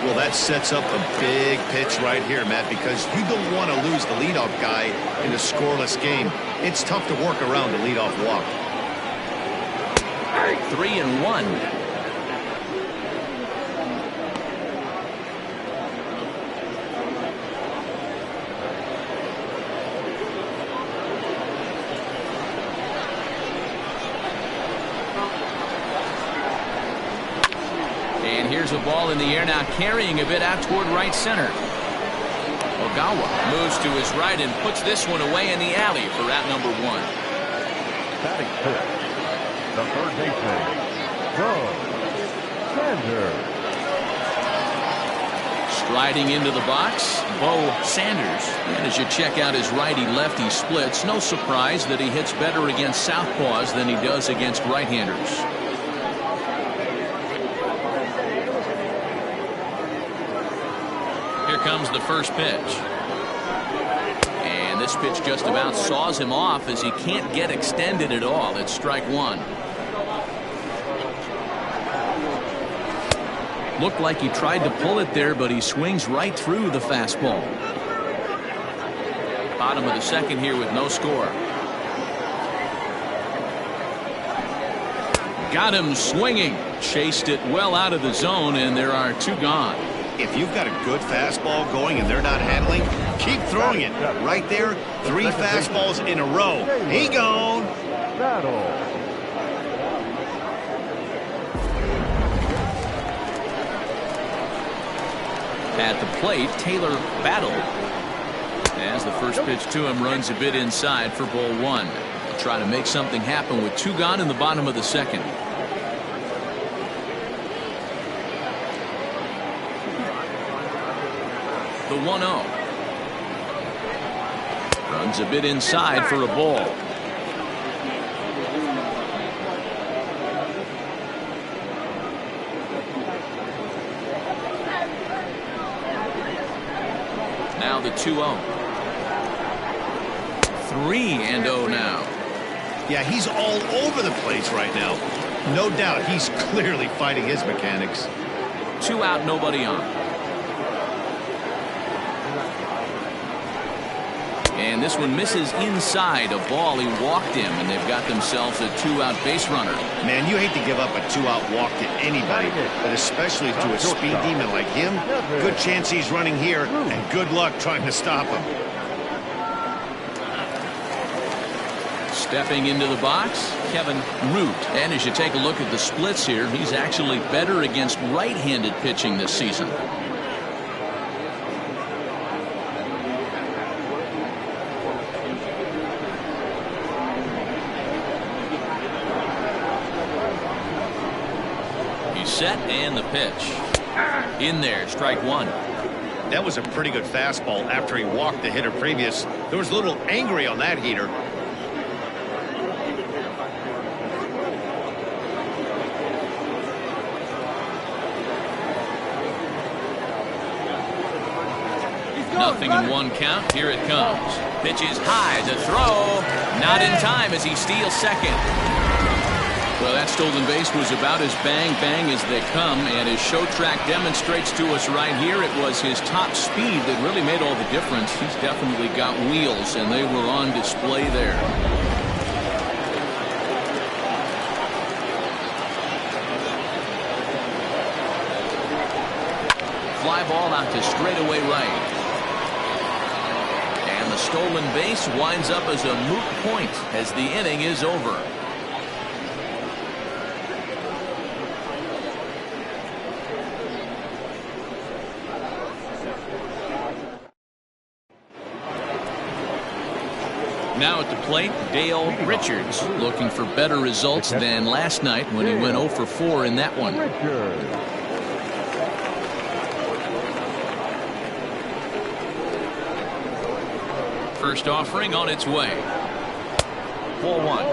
Well, that sets up a big pitch right here, Matt, because you don't want to lose the leadoff guy in a scoreless game. It's tough to work around the leadoff walk. 3-1. And here's a ball in the air now, carrying a bit out toward right center. Ogawa moves to his right and puts this one away in the alley for out number 1. Batting fifth, the third baseman, Sanders. Striding into the box, Bo Sanders. And as you check out his righty-lefty splits, no surprise that he hits better against southpaws than he does against right-handers. Here comes the first pitch. And this pitch just about saws him off as he can't get extended at all. It's strike 1. Looked like he tried to pull it there, but he swings right through the fastball. Bottom of the second here with no score. Got him swinging. Chased it well out of the zone, and there are 2 gone. If you've got a good fastball going and they're not handling, keep throwing it. Right there, 3 fastballs in a row. He gone. At the plate, Taylor Battle. As the first pitch to him runs a bit inside for ball 1. He'll try to make something happen with 2 gone in the bottom of the second. The 1-0. Runs a bit inside for a ball. Now the 2-0. 3-0 now. Yeah, he's all over the place right now. No doubt he's clearly fighting his mechanics. 2 out, nobody on. And this one misses inside a ball. He walked him, and they've got themselves a 2-out base runner. Man, you hate to give up a 2-out walk to anybody, but especially to a speed demon like him. Good chance he's running here, and good luck trying to stop him. Stepping into the box, Kevin Root. And as you take a look at the splits here, he's actually better against right-handed pitching this season. Set and the pitch. In there, strike 1. That was a pretty good fastball after he walked the hitter previous. There was a little angry on that heater. Nothing in 1 count. Here it comes. Pitch is high. The throw. Not in time as he steals second. Well, that stolen base was about as bang-bang as they come, and his show track demonstrates to us right here it was his top speed that really made all the difference. He's definitely got wheels, and they were on display there. Fly ball out to straightaway right. And the stolen base winds up as a moot point as the inning is over. Now at the plate, Dale Richards looking for better results than last night when he went 0 for 4 in that one. First offering on its way. Ball 1.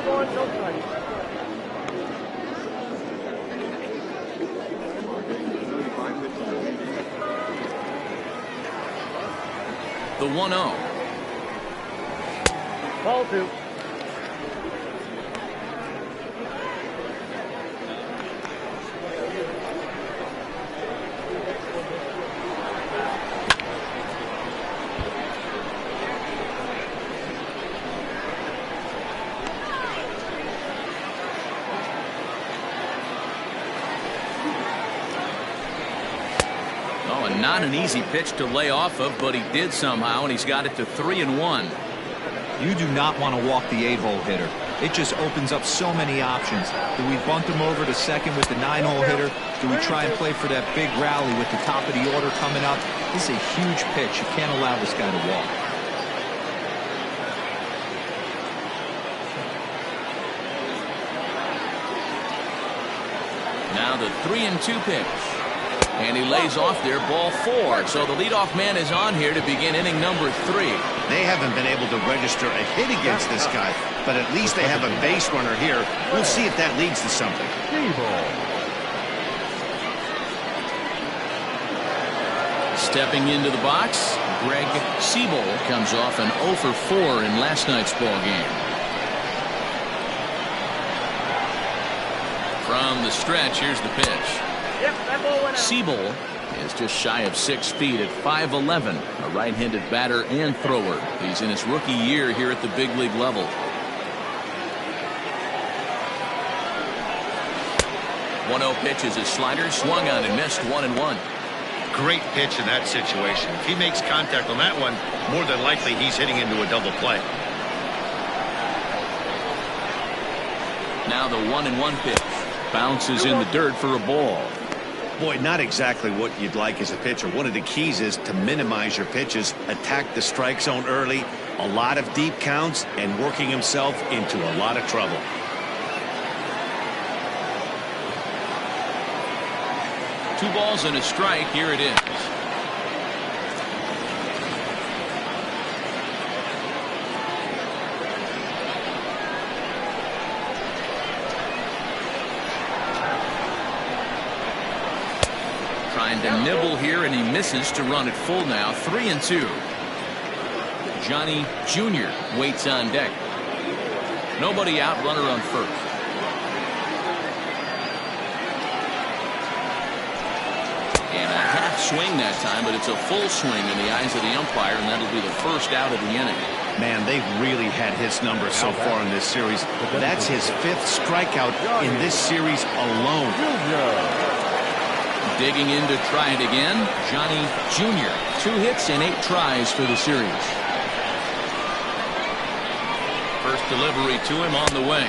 The 1-0. Ball 2. Not an easy pitch to lay off of, but he did somehow, and he's got it to 3-1. You do not want to walk the 8-hole hitter. It just opens up so many options. Do we bunt him over to second with the 9-hole hitter? Do we try and play for that big rally with the top of the order coming up? This is a huge pitch. You can't allow this guy to walk. Now the 3-2 pitch. And he lays off there, ball 4. So the leadoff man is on here to begin inning number 3. They haven't been able to register a hit against this guy, but at least they have a base runner here. We'll see if that leads to something. Stepping into the box, Greg Siebel comes off an 0 for 4 in last night's ball game. From the stretch, here's the pitch. Siebel is just shy of 6 feet at 5'11", a right-handed batter and thrower. He's in his rookie year here at the big league level. One 0 pitch is his slider, swung on and missed, 1-1. Great pitch in that situation. If he makes contact on that one, more than likely he's hitting into a double play. Now the 1-1 pitch. Bounces in the dirt for a ball. Boy, not exactly what you'd like as a pitcher. One of the keys is to minimize your pitches, attack the strike zone early, a lot of deep counts, and working himself into a lot of trouble. Two balls and a strike. Here it is. Trying to nibble here, and he misses to run it full now. 3-2. Johnny Jr. waits on deck. Nobody out, runner on first. And a half swing that time, but it's a full swing in the eyes of the umpire, and that'll be the first out of the inning. Man, they've really had his numbers so far in this series. That's his 5th strikeout in this series alone. Digging in to try it again, Johnny Jr. 2 hits and 8 tries for the series. First delivery to him on the way.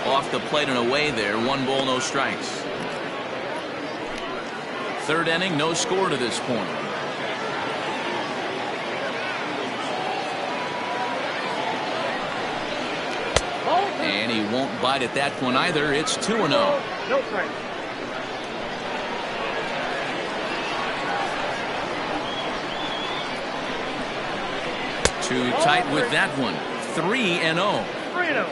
Off the plate and away there. 1 ball, no strikes. 3rd inning, no score to this point. And he won't bite at that one either. It's 2-0. No strike. Too tight with that one. 3-0. 3-0.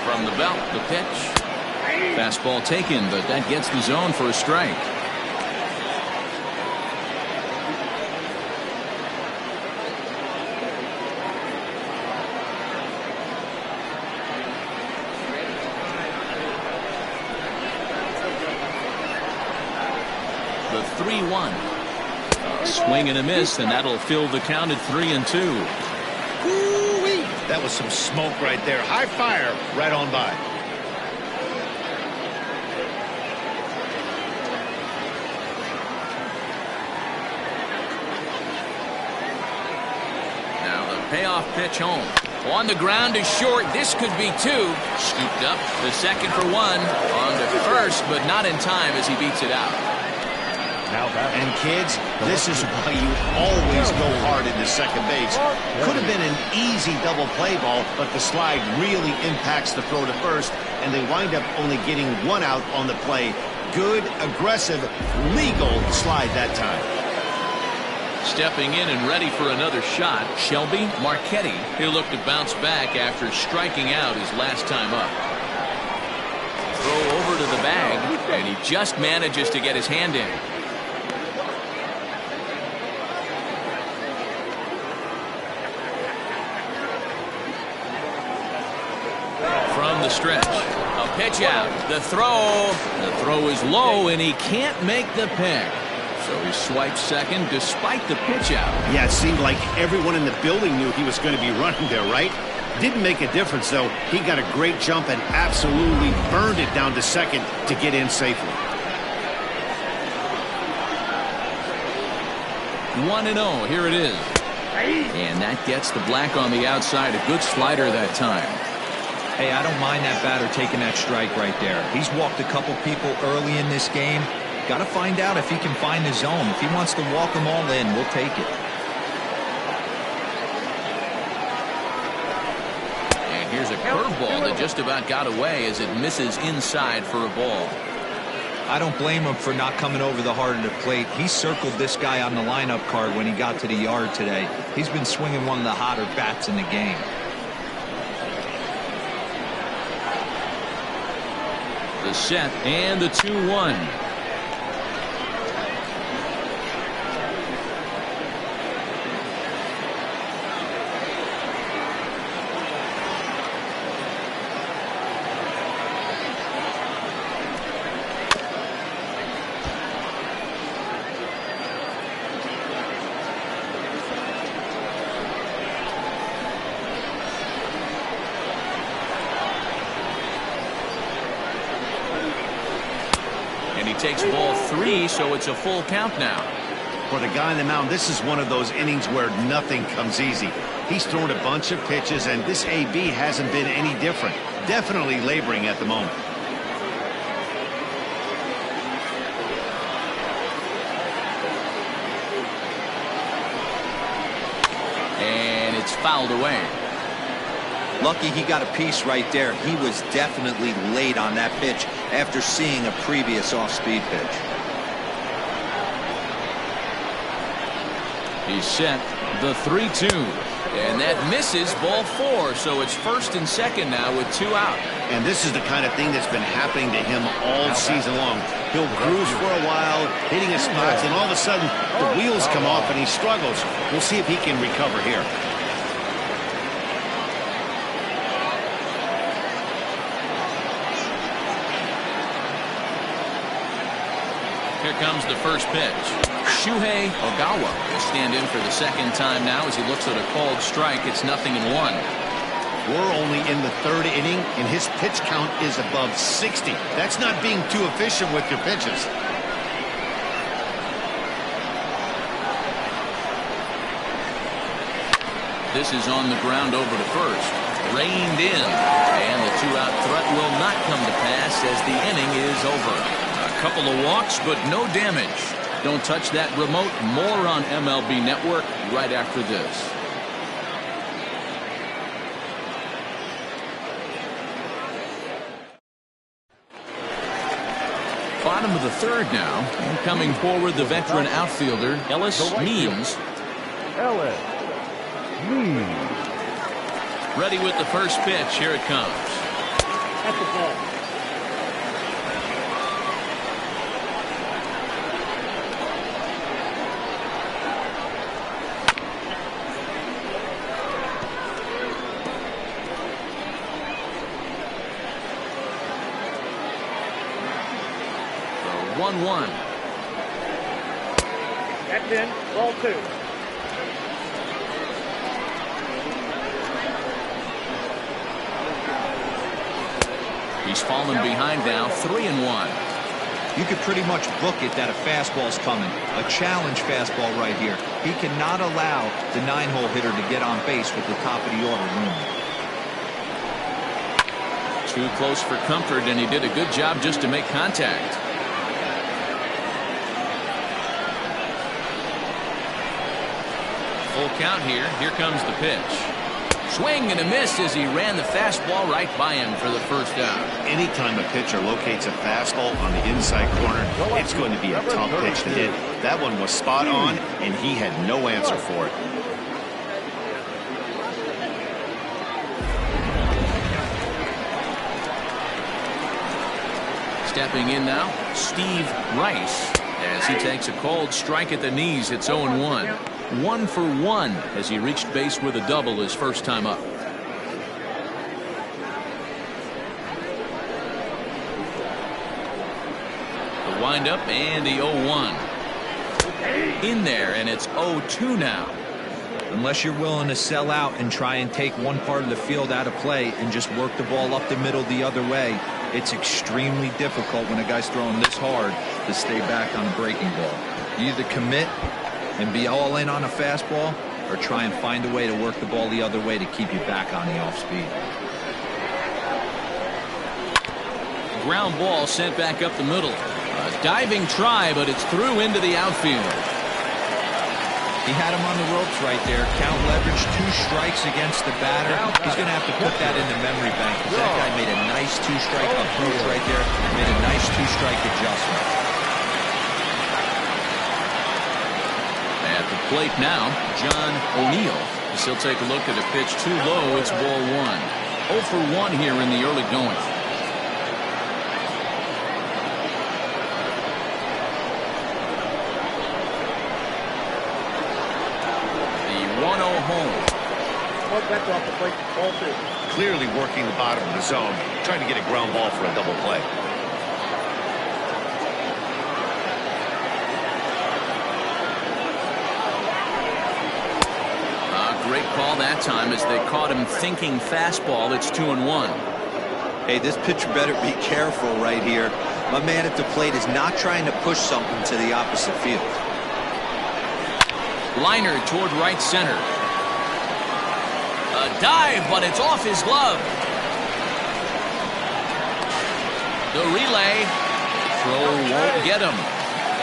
From the belt, the pitch. Fastball taken, but that gets the zone for a strike. The 3-1. Swing and a miss, and that'll fill the count at 3-2. Woo-wee. That was some smoke right there. High fire right on by. Now the payoff pitch home. On the ground is short. This could be 2. Scooped up. The second for 1. On to first, but not in time as he beats it out. And kids, this is why you always go hard into second base. Could have been an easy double play ball, but the slide really impacts the throw to first, and they wind up only getting 1 out on the play. Good, aggressive, legal slide that time. Stepping in and ready for another shot, Shelby Marchetti. He'll look to bounce back after striking out his last time up. Throw over to the bag, and he just manages to get his hand in. From the stretch, a pitch out, the throw is low, and he can't make the pick. So he swipes second despite the pitch out. Yeah, it seemed like everyone in the building knew he was going to be running there, right? Didn't make a difference, though. He got a great jump and absolutely burned it down to second to get in safely. 1-0, here it is. And that gets the black on the outside. A good slider that time. Hey, I don't mind that batter taking that strike right there. He's walked a couple people early in this game. Got to find out if he can find the zone. If he wants to walk them all in, we'll take it. And here's a curveball that just about got away as it misses inside for a ball. I don't blame him for not coming over the heart of the plate. He circled this guy on the lineup card when he got to the yard today. He's been swinging one of the hotter bats in the game. The set and the 2-1. Takes ball 3, so it's a full count now. For the guy on the mound, this is one of those innings where nothing comes easy. He's thrown a bunch of pitches, and this AB hasn't been any different. Definitely laboring at the moment. And it's fouled away. Lucky he got a piece right there. He was definitely late on that pitch after seeing a previous off-speed pitch. He's set the 3-2. And that misses ball 4. So it's first and second now with 2 out. And this is the kind of thing that's been happening to him all season long. He'll cruise for a while, hitting his spots, and all of a sudden the wheels come off and he struggles. We'll see if he can recover here. Here comes the first pitch. Shuhei Ogawa will stand in for the second time now as he looks at a called strike. It's 0-1. We're only in the 3rd inning, and his pitch count is above 60. That's not being too efficient with your pitches. This is on the ground over to first. Reined in. And the 2-out threat will not come to pass as the inning is over. A couple of walks, but no damage. Don't touch that remote. More on MLB Network right after this. Bottom of the 3rd now. And coming forward, the veteran outfielder, Ellis Means. Ellis Means. Ready with the first pitch. Here it comes. That's the ball. The 1-1. That's in. Ball 2. He's fallen behind now, 3-1. You could pretty much book it that a fastball's coming. A challenge fastball right here. He cannot allow the 9-hole hitter to get on base with the top of the order looming. Too close for comfort, and he did a good job just to make contact. Full count here. Here comes the pitch. Swing and a miss as he ran the fastball right by him for the first out. Anytime a pitcher locates a fastball on the inside corner, it's going to be a tough pitch to hit. That one was spot on, and he had no answer for it. Stepping in now, Steve Rice, as he takes a cold strike at the knees. It's 0-1. 1 for 1 as he reached base with a double his first time up. The windup and the 0-1. In there, and it's 0-2 now. Unless you're willing to sell out and try and take one part of the field out of play and just work the ball up the middle the other way, it's extremely difficult when a guy's throwing this hard to stay back on a breaking ball. You either commit and be all in on a fastball or try and find a way to work the ball the other way to keep you back on the off speed. Ground ball sent back up the middle. A diving try, but it's through into the outfield. He had him on the ropes right there. Count leverage, 2 strikes against the batter. He's going to have to put that in the memory bank because that guy made a nice 2-strike approach right there. Made a nice 2-strike adjustment. At the plate now, John O'Neill. He'll take a look at a pitch too low. It's ball 1. 0 for 1 here in the early going. Home. That's off the plate. Ball 2. Clearly working the bottom of the zone, trying to get a ground ball for a double play. Great call that time as they caught him thinking fastball. It's 2-1. Hey, this pitcher better be careful right here. My man at the plate is not trying to push something to the opposite field. Liner toward right center. A dive, but it's off his glove. The relay. Throw won't get him.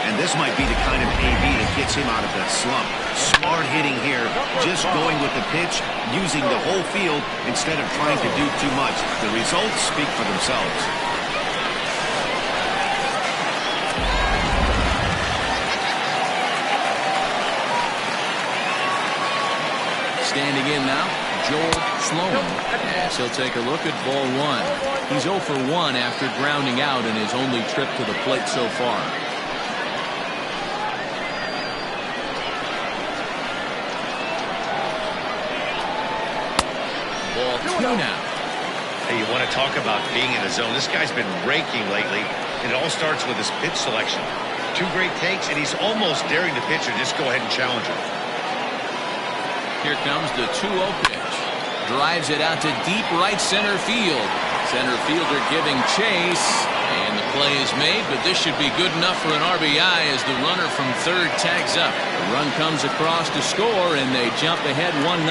And this might be the kind of AB that gets him out of that slump. Smart hitting here, just going with the pitch, using the whole field instead of trying to do too much. The results speak for themselves. Standing in now, Joel Sloan, as he'll take a look at ball 1. He's 0 for 1 after grounding out in his only trip to the plate so far. Ball 2 now. Hey, you want to talk about being in the zone? This guy's been raking lately, and it all starts with his pitch selection. 2 great takes, and he's almost daring the pitcher just go ahead and challenge him. Here comes the 2-0 pitch. Drives it out to deep right center field. Center fielder giving chase. And the play is made, but this should be good enough for an RBI as the runner from third tags up. The run comes across to score, and they jump ahead 1-0.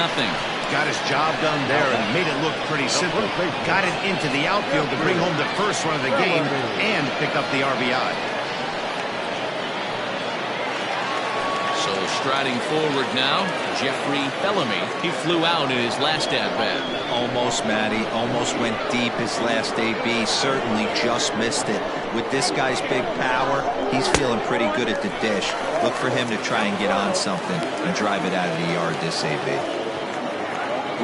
Got his job done there and made it look pretty simple. Got it into the outfield to bring home the first run of the game and pick up the RBI. So striding forward now, Jeffrey Bellamy. He flew out in his last at-bat. Almost, Matty. Almost went deep his last AB. Certainly just missed it. With this guy's big power, he's feeling pretty good at the dish. Look for him to try and get on something and drive it out of the yard this AB.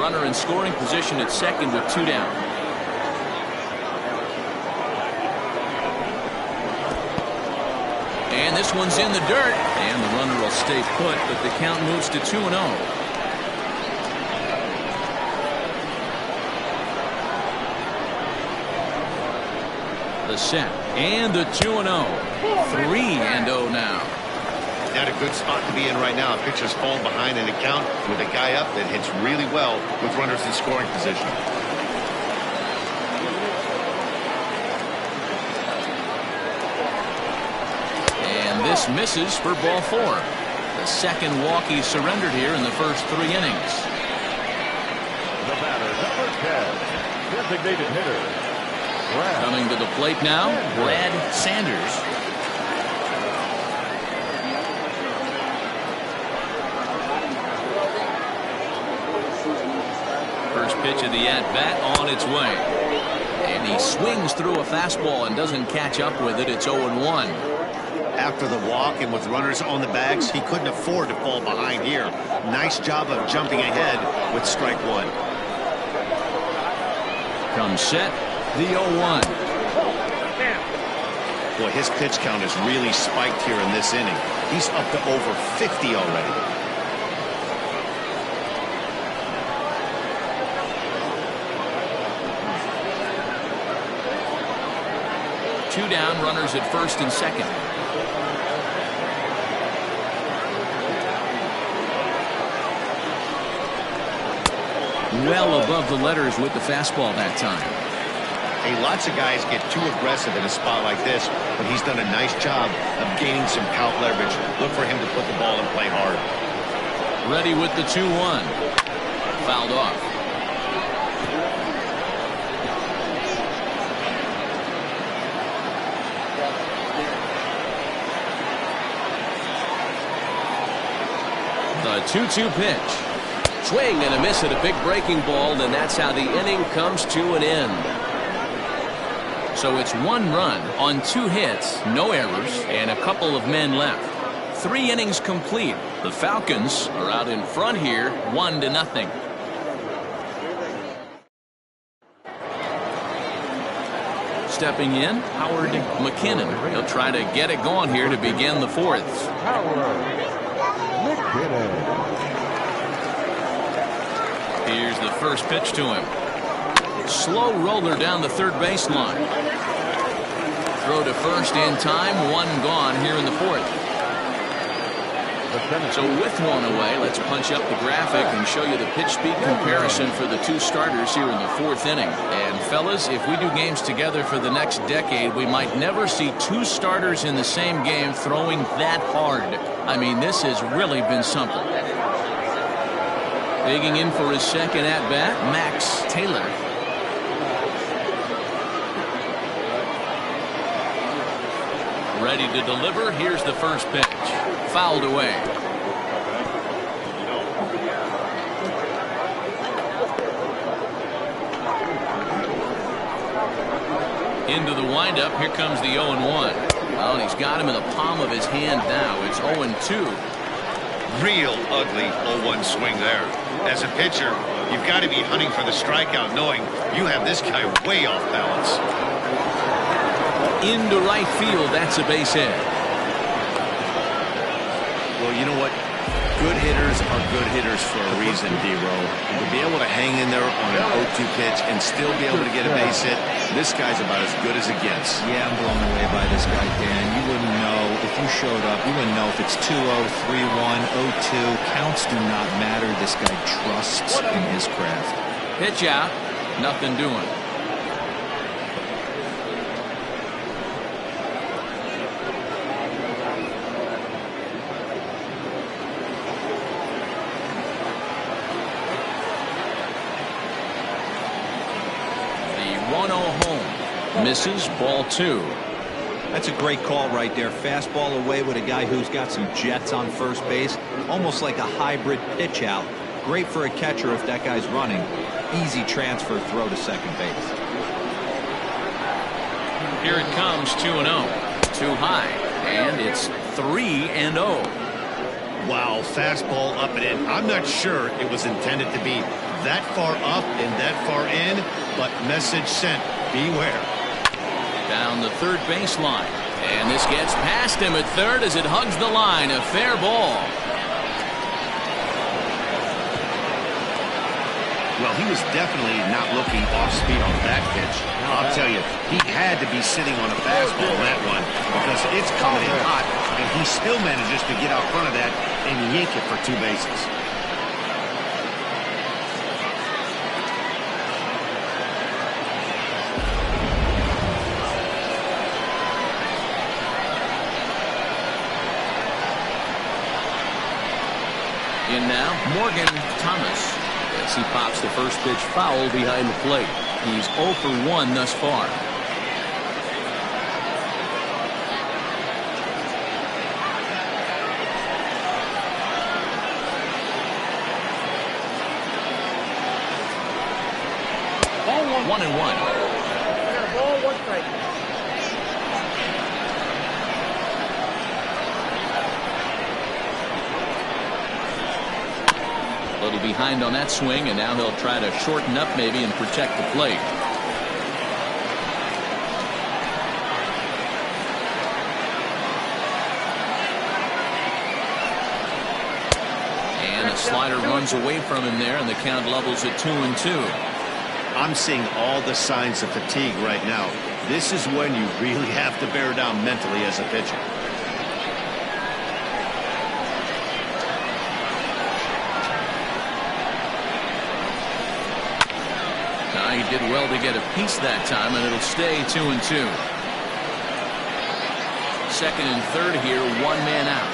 Runner in scoring position at second with 2 down. And this one's in the dirt. And the runner will stay put, but the count moves to 2-0. The set. And the 2-0. 3-0 now. Not a good spot to be in right now. Pitcher's falling behind in the count with a guy up that hits really well with runners in scoring position. This misses for ball 4. The second walk he surrendered here in the first 3 innings. The batter, number 10, designated hitter. Coming to the plate now, Brad Sanders. First pitch of the at-bat on its way. And he swings through a fastball and doesn't catch up with it. It's 0-1. After the walk and with runners on the bags, he couldn't afford to fall behind here. Nice job of jumping ahead with strike one. Comes set, the 0-1. Boy, his pitch count has really spiked here in this inning. He's up to over 50 already. Two down, runners at first and second. Well above the letters with the fastball that time. Hey, lots of guys get too aggressive in a spot like this, but he's done a nice job of gaining some count leverage. Look for him to put the ball in play hard. Ready with the 2-1. Fouled off. The 2-2 pitch. Swing and a miss at a big breaking ball, and that's how the inning comes to an end. So it's 1 run on 2 hits, no errors, and a couple of men left. 3 innings complete. The Falcons are out in front here, 1-0. Stepping in, Howard McKinnon. He'll try to get it going here to begin the 4th. Here's the first pitch to him. Slow roller down the third baseline. Throw to first in time. 1 gone here in the 4th. So with 1 away, let's punch up the graphic and show you the pitch speed comparison for the 2 starters here in the 4th inning. And fellas, if we do games together for the next decade, we might never see 2 starters in the same game throwing that hard. I mean, this has really been something. Digging in for his second at-bat, Max Taylor. Ready to deliver. Here's the first pitch. Fouled away. Into the windup. Here comes the 0-1. Well, he's got him in the palm of his hand now. It's 0-2. Real ugly 0-1 swing there. As a pitcher, you've got to be hunting for the strikeout, knowing you have this guy way off balance. Into right field. That's a base hit. Well, you know what? Good hitters are good hitters for a reason, D-Row. To be able to hang in there on an 0-2 pitch and still be able to get a base hit, this guy's about as good as it gets. Yeah, I'm blown away by this guy, Dan. You wouldn't know if you showed up. You wouldn't know if it's 2-0, 3-1, 0-2. Counts do not matter. This guy trusts in his craft. Pitch out. Nothing doing. Misses, ball 2. That's a great call right there. Fastball away with a guy who's got some jets on first base. Almost like a hybrid pitch out. Great for a catcher if that guy's running. Easy transfer throw to second base. Here it comes, 2-0. Too high. And it's 3-0. Wow, fastball up and in. I'm not sure it was intended to be that far up and that far in, but message sent. Beware. Down the third baseline. And this gets past him at third as it hugs the line. A fair ball. Well, he was definitely not looking off speed on that pitch. I'll tell you, he had to be sitting on a fastball on that one because it's coming in hot, and he still manages to get out front of that and yank it for 2 bases. In now, Morgan Thomas. As he pops the first pitch foul behind the plate. He's 0 for 1 thus far. Ball 1. 1-1. Ball 1 strike. A little behind on that swing, and now he'll try to shorten up maybe and protect the plate. And a slider runs away from him there, and the count levels at 2-2. I'm seeing all the signs of fatigue right now. This is when you really have to bear down mentally as a pitcher. He did well to get a piece that time, and it'll stay 2-2. Second and third here, one man out.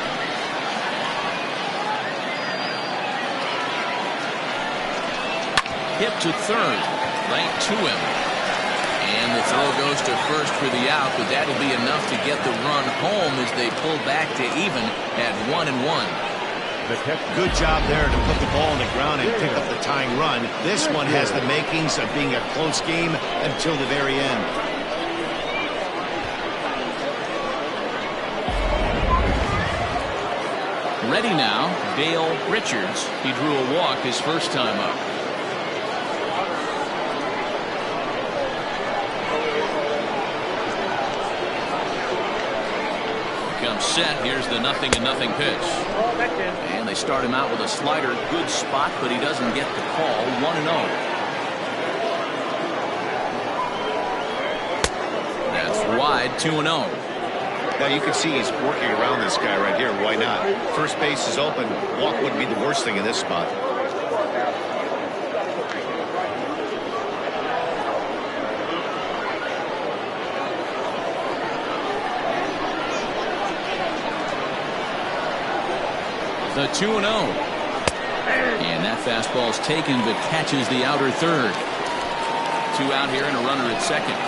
Hit to third, right to him. And the throw goes to first for the out, but that'll be enough to get the run home as they pull back to even at 1-1. Good job there to put the ball on the ground and pick up the tying run. This one has the makings of being a close game until the very end. Ready now, Dale Richards. He drew a walk his first time up. Comes set. Here's the 0-0 pitch. And they start him out with a slider. Good spot, but he doesn't get the call. 1-0. That's wide. 2-0. Now you can see he's working around this guy right here. Why not? First base is open. Walk wouldn't be the worst thing in this spot. The 2-0. And that fastball's taken, but catches the outer third. Two out here and a runner at second.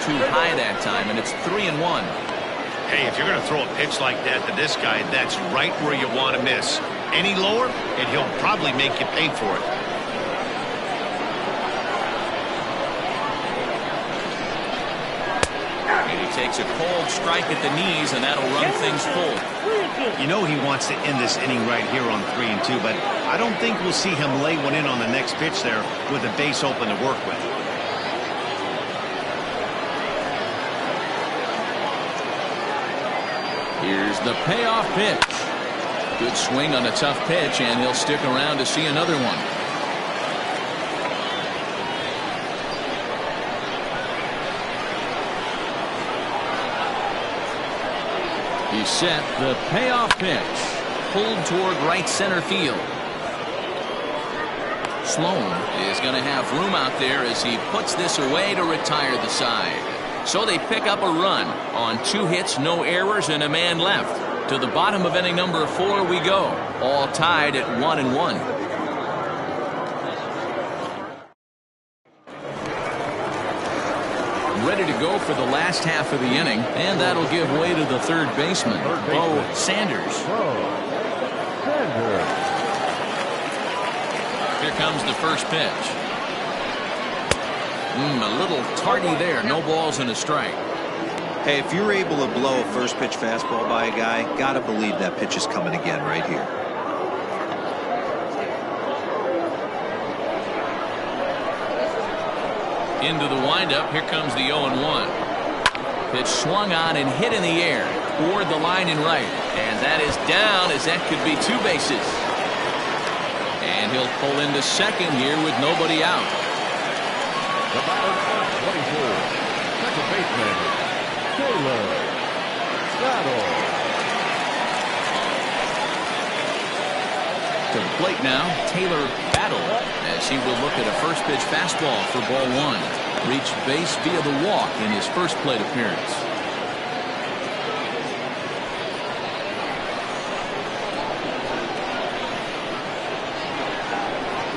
Too high that time, and it's 3-1. Hey, if you're going to throw a pitch like that to this guy, that's right where you want to miss. Any lower, and he'll probably make you pay for it. Takes a cold strike at the knees, and that'll run things full. You know he wants to end this inning right here on 3-2, but I don't think we'll see him lay one in on the next pitch there with the base open to work with. Here's the payoff pitch. Good swing on a tough pitch, and he'll stick around to see another one. He's set. The payoff pitch. Pulled toward right center field. Sloan is going to have room out there as he puts this away to retire the side. So they pick up a run on 2 hits, no errors, and a man left. To the bottom of inning number 4 we go. All tied at 1-1. Ready to go for the last half of the inning, and that'll give way to the third baseman, Bo Sanders. Here comes the first pitch. A little tardy there. No balls and a strike. Hey, if you're able to blow a first pitch fastball by a guy, gotta believe that pitch is coming again right here. Into the windup. Here comes the 0-1. Pitch swung on and hit in the air toward the line and right. And that is down, as that could be 2 bases. And he'll pull into second here with nobody out. The batter, 24, second baseman, Taylor Battle. To the plate now, Taylor Battle, as he will look at a first pitch fastball for ball 1. Reached base via the walk in his first plate appearance.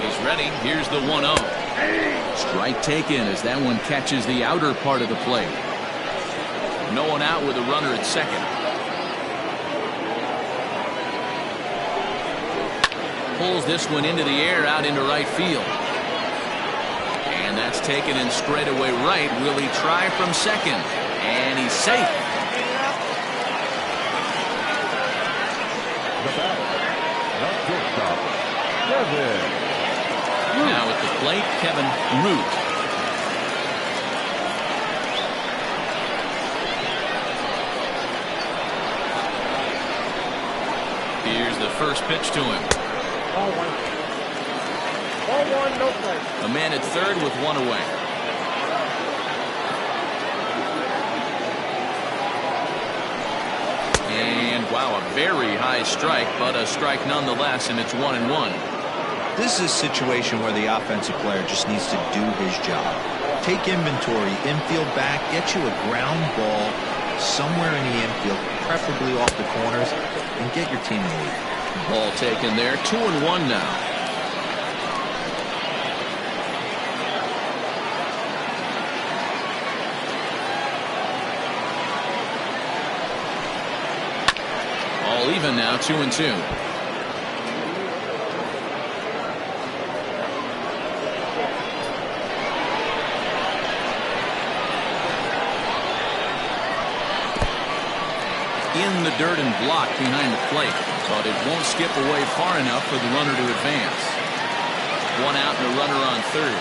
He's ready. Here's the 1-0. Strike taken as that one catches the outer part of the plate. No one out with a runner at second. Pulls this one into the air out into right field. And that's taken in straightaway right. Will he try from second? And he's safe. Now at the plate, Kevin Root. Here's the first pitch to him. Ball one. Ball one, no play. A man at third with one away. And wow, a very high strike, but a strike nonetheless, and it's 1-1. This is a situation where the offensive player just needs to do his job. Take inventory, infield back, get you a ground ball somewhere in the infield, preferably off the corners, and get your team in the lead. Ball taken there, 2-1 now. All even now, 2-2. In the dirt and blocked behind the plate, but it won't skip away far enough for the runner to advance. One out and a runner on third.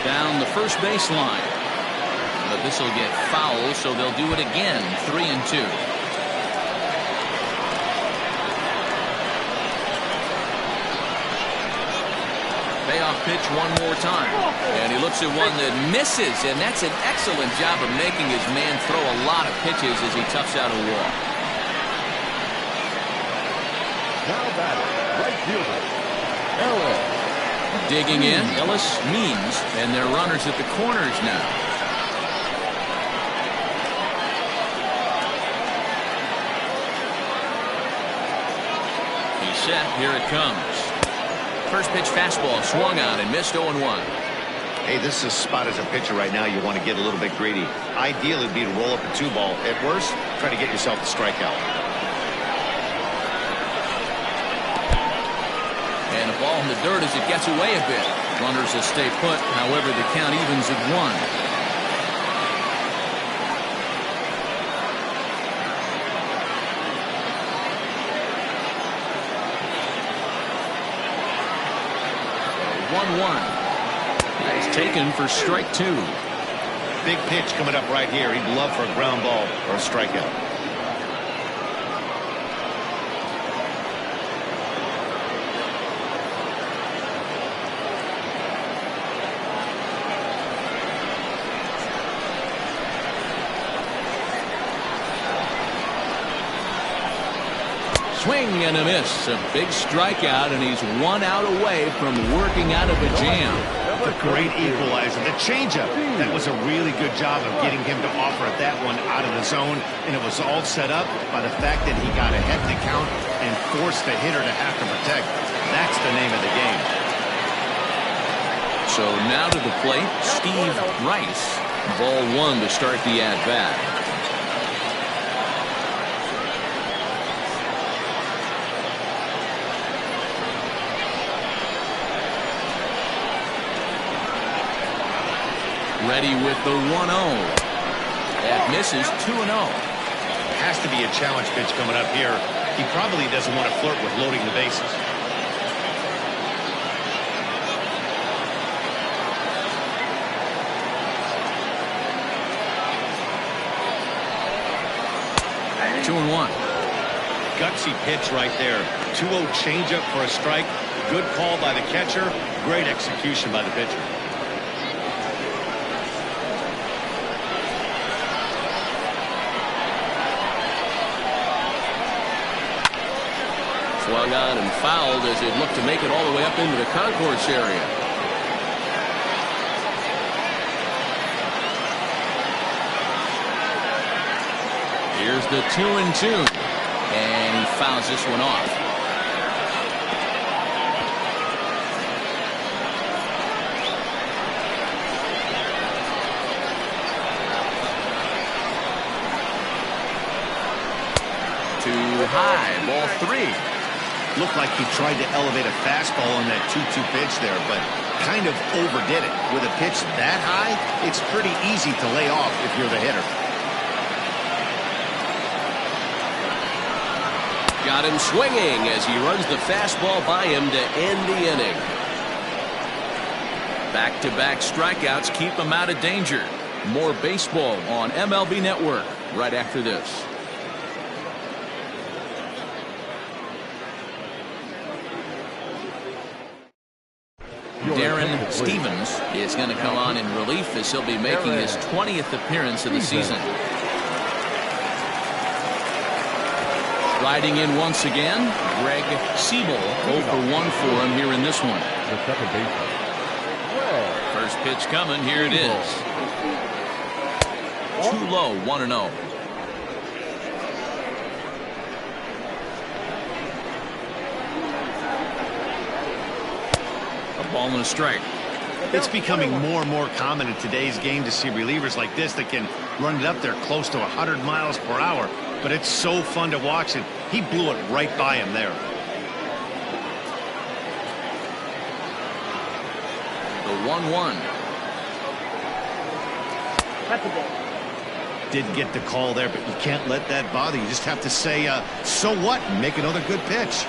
Down the first baseline. But this will get foul, so they'll do it again. 3-2. Payoff pitch one more time. And he looks at one that misses, and that's an excellent job of making his man throw a lot of pitches as he toughs out a walk. Now batting, right fielder, Ellis. Digging in, Ellis Means, and their runners at the corners now. He's set, here it comes. First pitch fastball swung on and missed 0-1. Hey, this is a spot as a pitcher right now. You want to get a little bit greedy. Ideally, it'd be to roll up a 2-ball. At worst, try to get yourself a strikeout. And a ball in the dirt as it gets away a bit. Runners will stay put. However, the count evens at 1. He's taken for strike 2. Big pitch coming up right here. He'd love for a ground ball or a strikeout. Swing and a miss. A big strikeout, and he's 1 out away from working out of a jam. A great equalizer. The changeup. That was a really good job of getting him to offer that one out of the zone, and it was all set up by the fact that he got ahead of the count and forced the hitter to have to protect. That's the name of the game. So now to the plate, Steve Rice. Ball 1 to start the at-bat. Ready with the 1-0. That misses 2-0. Has to be a challenge pitch coming up here. He probably doesn't want to flirt with loading the bases. Two and 1. Gutsy pitch right there. 2-0 changeup for a strike. Good call by the catcher. Great execution by the pitcher. Swung on and fouled as it looked to make it all the way up into the concourse area. Here's the 2-2. And he fouls this one off. Too high, ball 3. Looked like he tried to elevate a fastball on that 2-2 pitch there, but kind of overdid it. With a pitch that high, it's pretty easy to lay off if you're the hitter. got him swinging as he runs the fastball by him to end the inning. Back-to-back strikeouts keep him out of danger. More baseball on MLB Network right after this. Darren Stevens is going to come on in relief as he'll be making his 20th appearance of the season. Riding in once again, Greg Siebel, 0-for-1 for him here in this one. First pitch coming, here it is. Too low, 1-0. A ball and a strike. It's becoming more and more common in today's game to see relievers like this that can run it up there close to 100 miles per hour. But it's so fun to watch it. He blew it right by him there. The 1-1. That's a ball. Didn't get the call there, but you can't let that bother you. Just have to say, so what, and make another good pitch.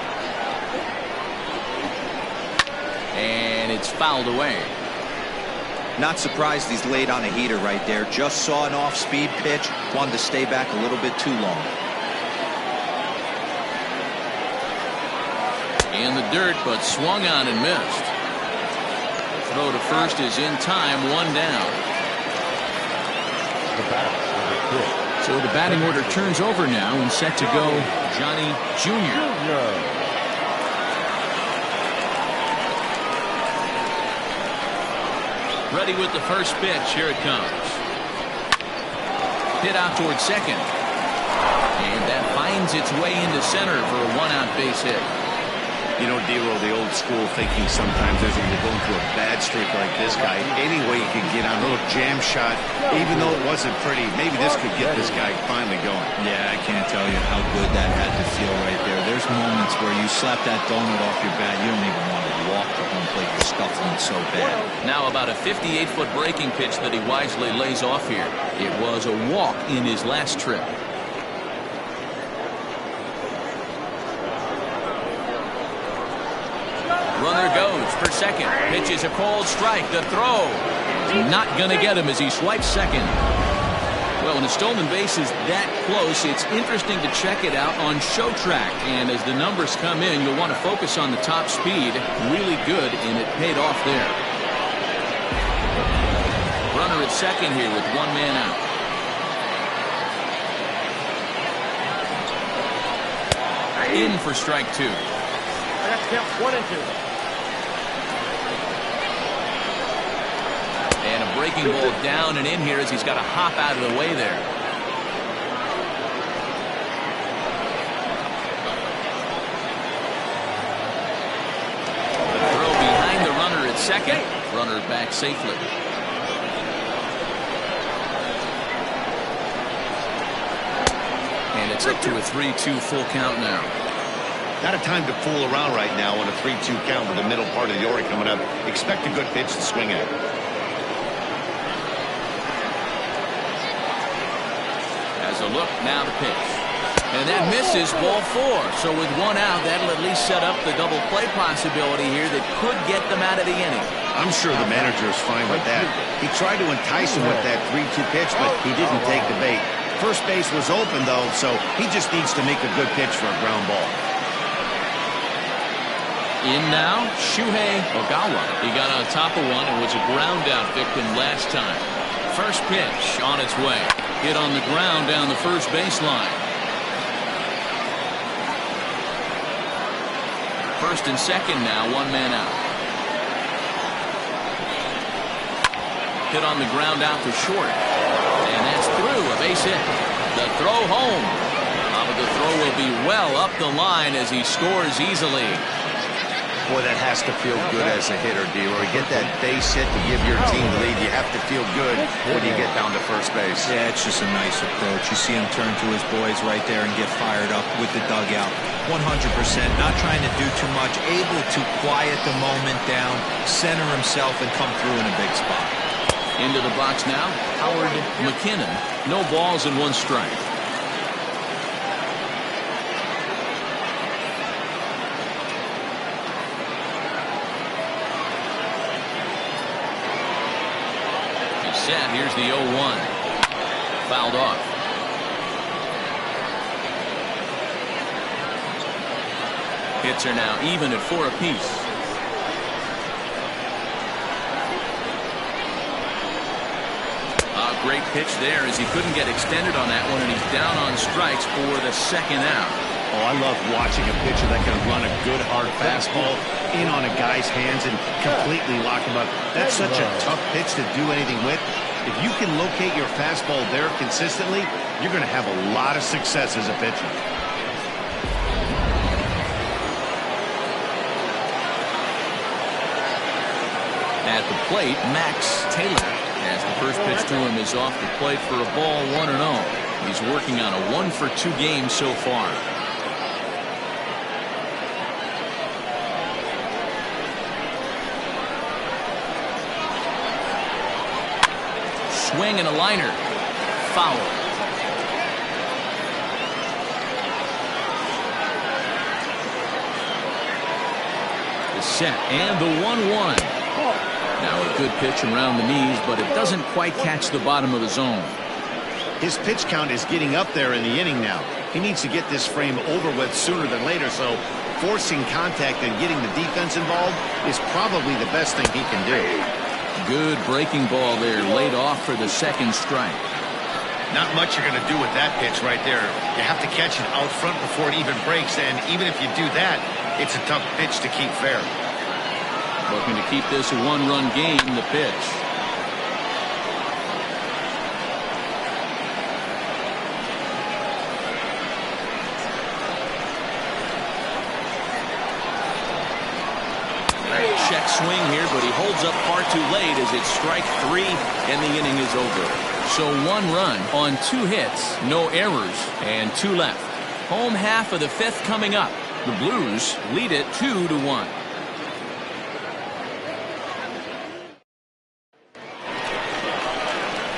And it's fouled away. Not surprised he's laid on a heater right there. Just saw an off-speed pitch. Wanted to stay back a little bit too long. In the dirt, but swung on and missed. The throw to first is in time, one down. So the batting order turns over now and set to go Johnny Jr. Ready with the first pitch. Here it comes. Hit out towards second. And that finds its way into center for a one-out base hit. You know, D-Roll, the old school thinking sometimes is when you're going through a bad streak like this guy, any way you can get on a little jam shot, even though it wasn't pretty, maybe this could get this guy finally going. Yeah, I can't tell you how good that had to feel right there. There's moments where you slap that donut off your bat, you don't even want to walk to home plate. You're scuffling so bad. Now about a 58-foot breaking pitch that he wisely lays off here. It was a walk in his last trip. Runner goes for second. Pitch is a called strike. The throw not going to get him as he swipes second. Well, when a stolen base is that close, it's interesting to check it out on show track. And as the numbers come in, you'll want to focus on the top speed. Really good, and it paid off there. Runner at second here with one man out. In for strike two. That's count 1 and 2. And a breaking ball down and in here as he's got to hop out of the way there. The throw behind the runner at second. Runner back safely. And it's up to a 3-2 full count now. Not a time to fool around right now on a 3-2 count with the middle part of the order coming up. Expect a good pitch to swing at. As a look, now the pitch. And that misses, ball 4. So with one out, that'll at least set up the double play possibility here that could get them out of the inning. I'm sure the manager is fine with that. He tried to entice him with that 3-2 pitch, but he didn't take the bait. First base was open, though, so he just needs to make a good pitch for a ground ball. In now, Shuhei Ogawa. He got on top of one and was a ground out victim last time. First pitch on its way. Hit on the ground down the first baseline. First and second now, one man out. Hit on the ground out to short. And that's through, a base hit. The throw home. But the throw will be well up the line as he scores easily. Boy, that has to feel good as a hitter, D-Roy. Get that base hit to give your team the lead. You have to feel good when you get down to first base. Yeah, it's just a nice approach. You see him turn to his boys right there and get fired up with the dugout. 100%, not trying to do too much, able to quiet the moment down, center himself, and come through in a big spot. Into the box now, Howard McKinnon. No balls and one strike. Set. Here's the 0-1. Fouled off. Hits are now even at 4 apiece. A great pitch there as he couldn't get extended on that one, and he's down on strikes for the second out. Oh, I love watching a pitcher that can run a good hard fastball in on a guy's hands and completely lock him up. That's such a tough pitch to do anything with. If you can locate your fastball there consistently, you're going to have a lot of success as a pitcher. At the plate, Max Taylor, as the first pitch to him is off the plate for a ball, 1-0. He's working on a 1-for-2 game so far. Swing and a liner. Foul. The set and the 1-1. Now a good pitch around the knees, but it doesn't quite catch the bottom of the zone. His pitch count is getting up there in the inning now. He needs to get this frame over with sooner than later, so forcing contact and getting the defense involved is probably the best thing he can do. Good breaking ball there, laid off for the second strike. Not much you're going to do with that pitch right there. You have to catch it out front before it even breaks, and even if you do that, it's a tough pitch to keep fair. Looking to keep this a one-run game, the pitch. Check swing here, but he holds up far too late as it's strike 3 and the inning is over. So 1 run on 2 hits, no errors, and 2 left. Home half of the 5th coming up. The Blues lead it 2-1.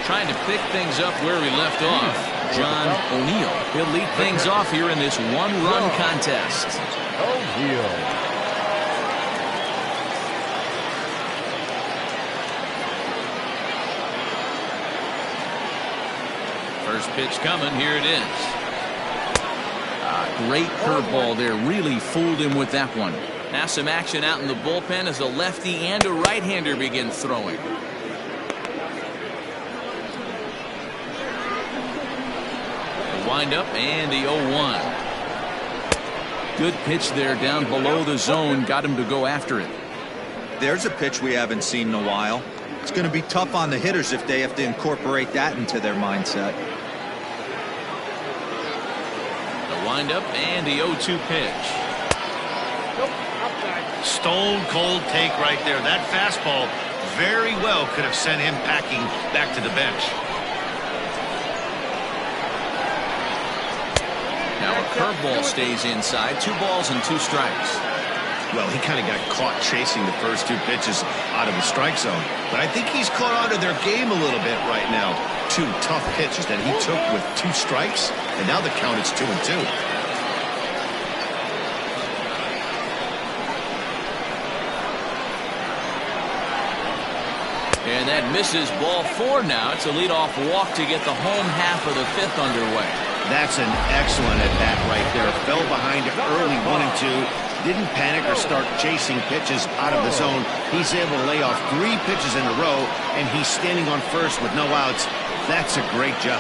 Trying to pick things up where we left off. John O'Neill. He'll lead things off here in this 1-run contest. O'Neill. First pitch coming. Here it is. Great curveball there. Really fooled him with that one. Now some action out in the bullpen as a lefty and a right-hander begin throwing. The windup and the 0-1. Good pitch there down below the zone. Got him to go after it. There's a pitch we haven't seen in a while. It's going to be tough on the hitters if they have to incorporate that into their mindset. Windup and the 0-2 pitch. Stone cold take right there. That fastball very well could have sent him packing back to the bench. Now a curveball stays inside. 2 balls and 2 strikes. Well, he kind of got caught chasing the first 2 pitches out of the strike zone. But I think he's caught on to their game a little bit right now. 2 tough pitches that he took with 2 strikes, and now the count is 2-2. And that misses ball 4 now. It's a leadoff walk to get the home half of the 5th underway. That's an excellent at-bat right there. Fell behind early 1-2. Didn't panic or start chasing pitches out of the zone. He's able to lay off 3 pitches in a row, and he's standing on first with no outs. That's a great job.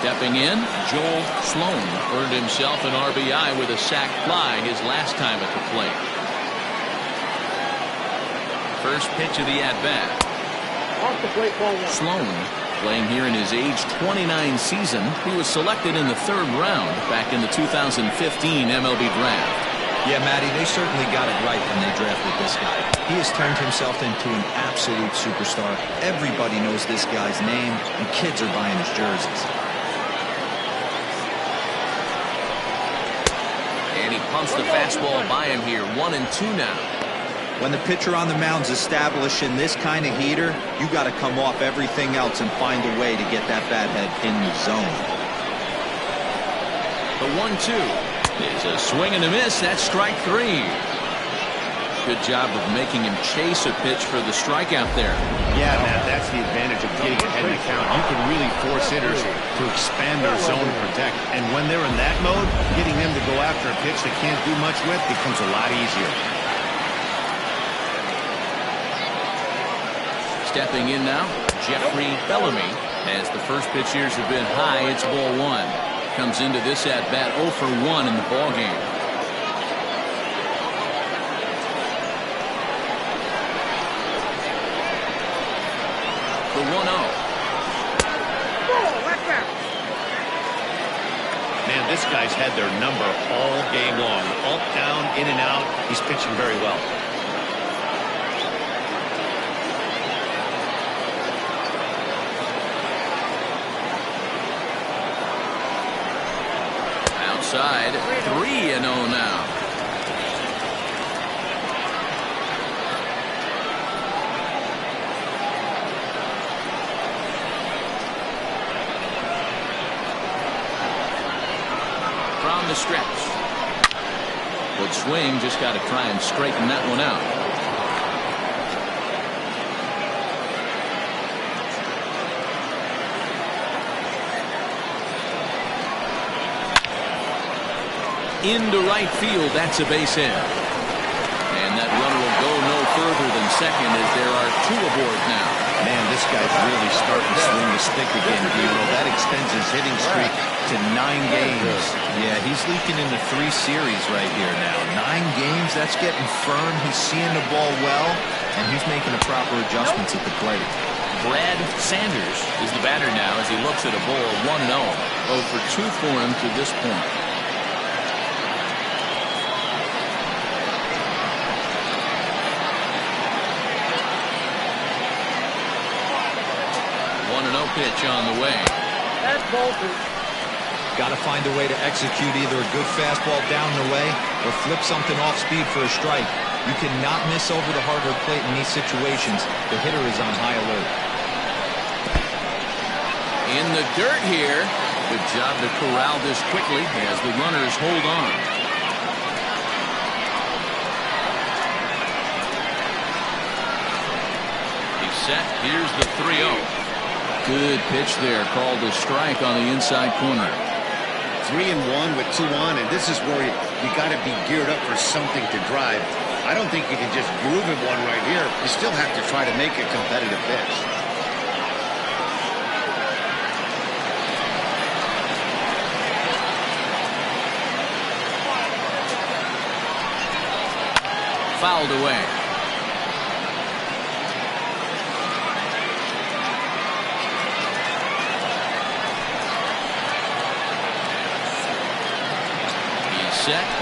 Stepping in, Joel Sloan earned himself an RBI with a sac fly his last time at the plate. First pitch of the at-bat. Off the plate, ball 1. Sloan playing here in his age 29 season. He was selected in the 3rd round back in the 2015 MLB draft. Yeah, Matty, they certainly got it right when they drafted this guy. He has turned himself into an absolute superstar. Everybody knows this guy's name, and kids are buying his jerseys. And he pumps the fastball by him here. 1-2 now. When the pitcher on the mound's establishing this kind of heater, you got to come off everything else and find a way to get that bat head in the zone. The 1-2. It's a swing and a miss. That's strike 3. Good job of making him chase a pitch for the strikeout there. Yeah, Matt, that's the advantage of getting ahead in the count. You can really force hitters to expand their zone and protect. And when they're in that mode, getting them to go after a pitch they can't do much with becomes a lot easier. Stepping in now, Jeffrey Bellamy. As the first pitch years have been high, it's ball 1. Comes into this at-bat 0 for 1 in the ballgame. The 1-0. Man, this guy's had their number all game long. Up, down, in and out. He's pitching very well. Outside, 3-0 now. From the stretch. Good swing, just got to try and straighten that one out. Into right field, that's a base hit. And that runner will go no further than second as there are 2 aboard now. Man, this guy's really starting to swing the stick again, Dino. That extends his hitting streak to 9 games. Yeah, he's leaking into 3 series right here now. 9 games, that's getting firm. He's seeing the ball well, and he's making the proper adjustments at the plate. Brad Sanders is the batter now as he looks at a ball 1-0. 0 for 2 for him to this point. Pitch on the way. That's ball 2. Got to find a way to execute either a good fastball down the way or flip something off speed for a strike. You cannot miss over the harder plate in these situations. The hitter is on high alert. In the dirt here. Good job to corral this quickly as the runners hold on. He's set. Here's the 3-0. Good pitch there, called a strike on the inside corner. 3-1 with 2 on, and this is where you got to be geared up for something to drive. I don't think you can just groove it one right here. You still have to try to make a competitive pitch. Fouled away.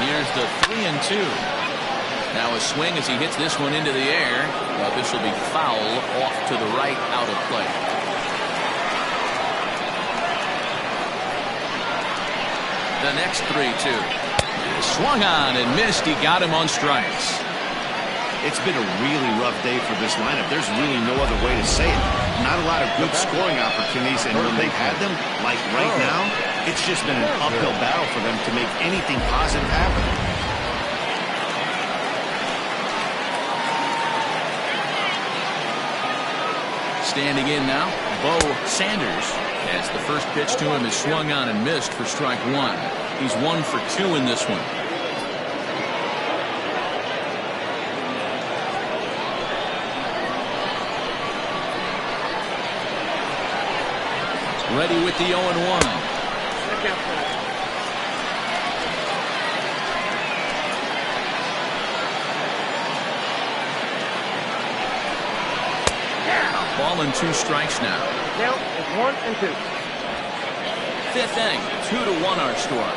Here's the 3-2. Now a swing as he hits this one into the air. Well, this will be foul off to the right, out of play. The next 3-2. Swung on and missed. He got him on strikes. It's been a really rough day for this lineup. There's really no other way to say it. Not a lot of good scoring opportunities, and when they've had them, like right now, it's just been an uphill battle for them to make anything positive happen. Standing in now, Bo Sanders, as the first pitch to him is swung on and missed for strike 1. He's 1 for 2 in this one. Ready with the 0-1. Ball and 2 strikes now. Count is 1 and 2. 5th inning, 2-1 our score.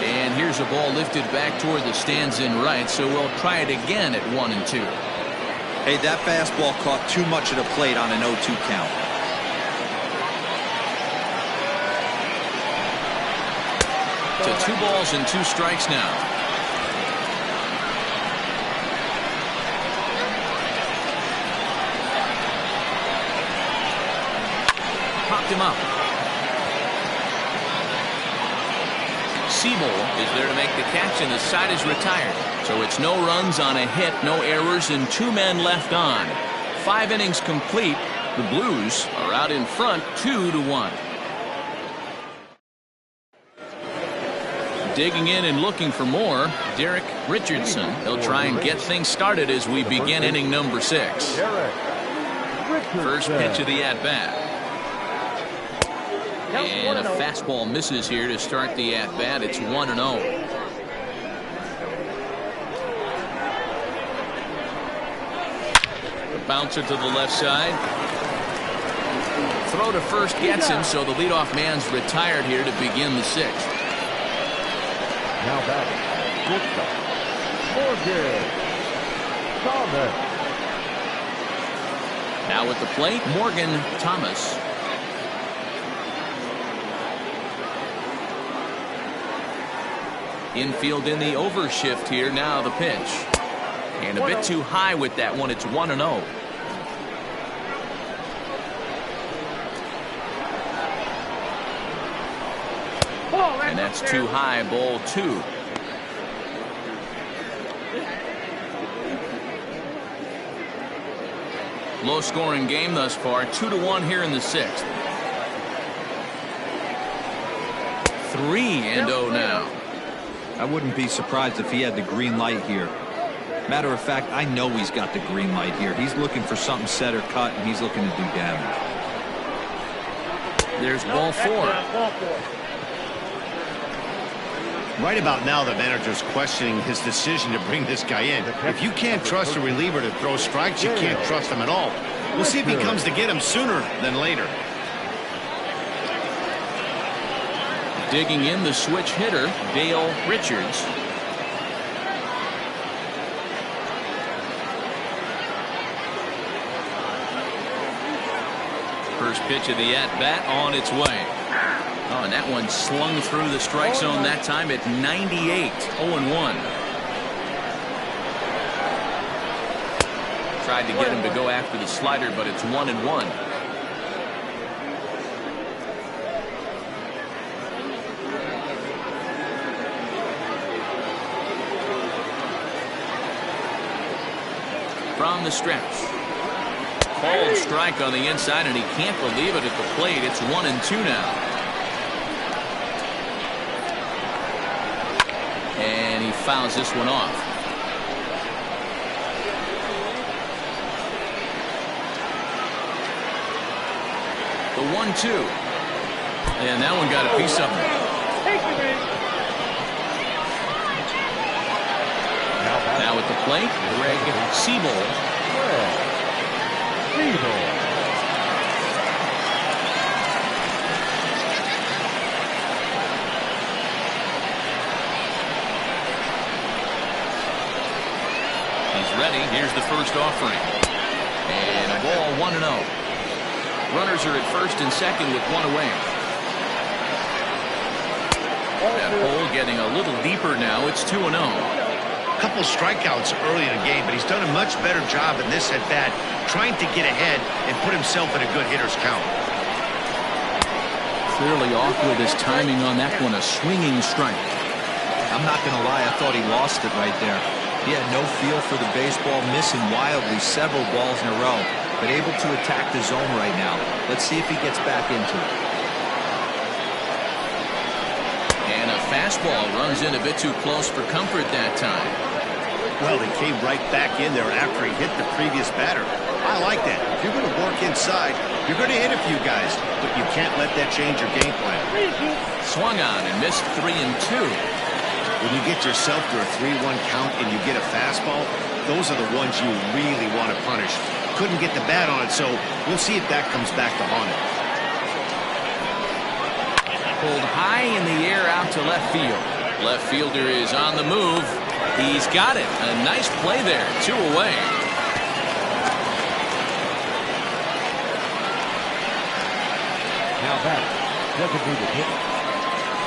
And here's a ball lifted back toward the stands in right, so we'll try it again at 1-2. Hey, that fastball caught too much of the plate on an 0-2 count. To 2 balls and 2 strikes now. picked him up. Siebel is there to make the catch, and the side is retired. So it's no runs on a hit, no errors, and 2 men left on. 5 innings complete. The Blues are out in front 2-1. Digging in and looking for more, Derek Richardson. He'll try and get things started as we begin inning number 6. First pitch of the at-bat. And a fastball misses here to start the at-bat. It's 1-0. The bouncer to the left side. Throw to first gets him, so the leadoff man's retired here to begin the 6th. Now back, Morgan Thomas. Now at the plate, Morgan Thomas. Infield in the overshift here. Now the pitch. And a bit too high with that one. It's 1-0. And that's too high, ball 2. Low scoring game thus far, 2-1 here in the 6th. 3-0 now. I wouldn't be surprised if he had the green light here. Matter of fact, I know he's got the green light here. He's looking for something set or cut, and he's looking to do damage. There's ball 4. Right about now, the manager's questioning his decision to bring this guy in. If you can't trust a reliever to throw strikes, you can't trust him at all. We'll see if he comes to get him sooner than later. Digging in, the switch hitter, Dale Richards. First pitch of the at-bat on its way. Oh, and that one slung through the strike zone that time at 98. 0-1. Tried to get him to go after the slider, but it's 1-1. From the stretch. Called strike on the inside, and he can't believe it at the plate. It's 1-2 now. And he fouls this one off. The 1-2. And that one got a piece of him. Now at the plate, Greg Siebel. He's ready. Here's the first offering. And a ball 1-0. Runners are at first and second with one away. That hole getting a little deeper now. It's 2-0. A couple strikeouts early in the game, but he's done a much better job in this at-bat, trying to get ahead and put himself in a good hitter's count. Clearly off with his timing on that one, a swinging strike. I'm not going to lie, I thought he lost it right there. He had no feel for the baseball, missing wildly several balls in a row, but able to attack the zone right now. Let's see if he gets back into it. And a fastball runs in a bit too close for comfort that time. Well, he came right back in there after he hit the previous batter. I like that. If you're going to work inside, you're going to hit a few guys, but you can't let that change your game plan. Swung on and missed 3-2. When you get yourself to a 3-1 count and you get a fastball, those are the ones you really want to punish. Couldn't get the bat on it, so we'll see if that comes back to haunt him. Pulled high in the air out to left field. Left fielder is on the move. He's got it. A nice play there. 2 away. Now back, designated hitter,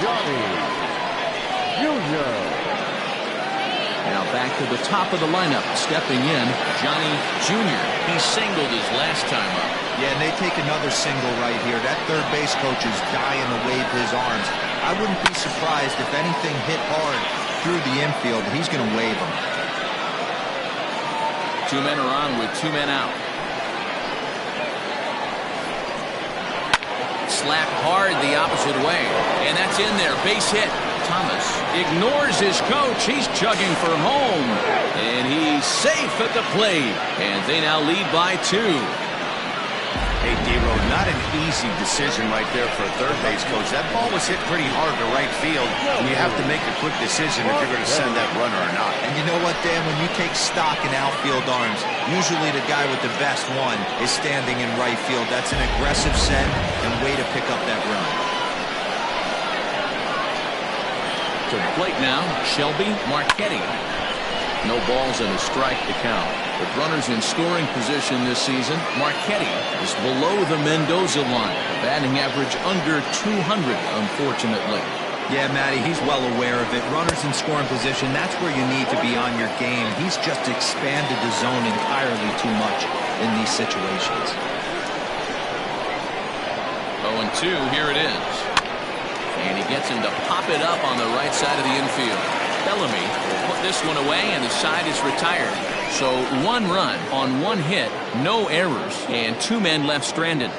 Johnny Jr. Now back to the top of the lineup. Stepping in, Johnny Jr. He singled his last time up. Yeah, and they take another single right here. That third base coach is dying to wave his arms. I wouldn't be surprised if anything hit hard through the infield. He's going to wave them. 2 men are on with 2 men out. Slap hard the opposite way, and that's in there. Base hit. Thomas ignores his coach. He's chugging for home, and he's safe at the plate. And they now lead by 2. Hey, D-Row, not an easy decision right there for a third base coach. That ball was hit pretty hard to right field, and you have to make a quick decision if you're going to send that runner or not. And you know what, Dan? When you take stock in outfield arms, usually the guy with the best one is standing in right field. That's an aggressive send and way to pick up that run. To the plate now, Shelby Marchetti. No balls and a strike to count. With runners in scoring position this season, Marchetti is below the Mendoza line. A batting average under 200, unfortunately. Yeah, Matty, he's well aware of it. Runners in scoring position, that's where you need to be on your game. He's just expanded the zone entirely too much in these situations. 0-2, here it is. And he gets him to pop it up on the right side of the infield. Bellamy will put this one away, and the side is retired. So 1 run on 1 hit, no errors, and 2 men left stranded.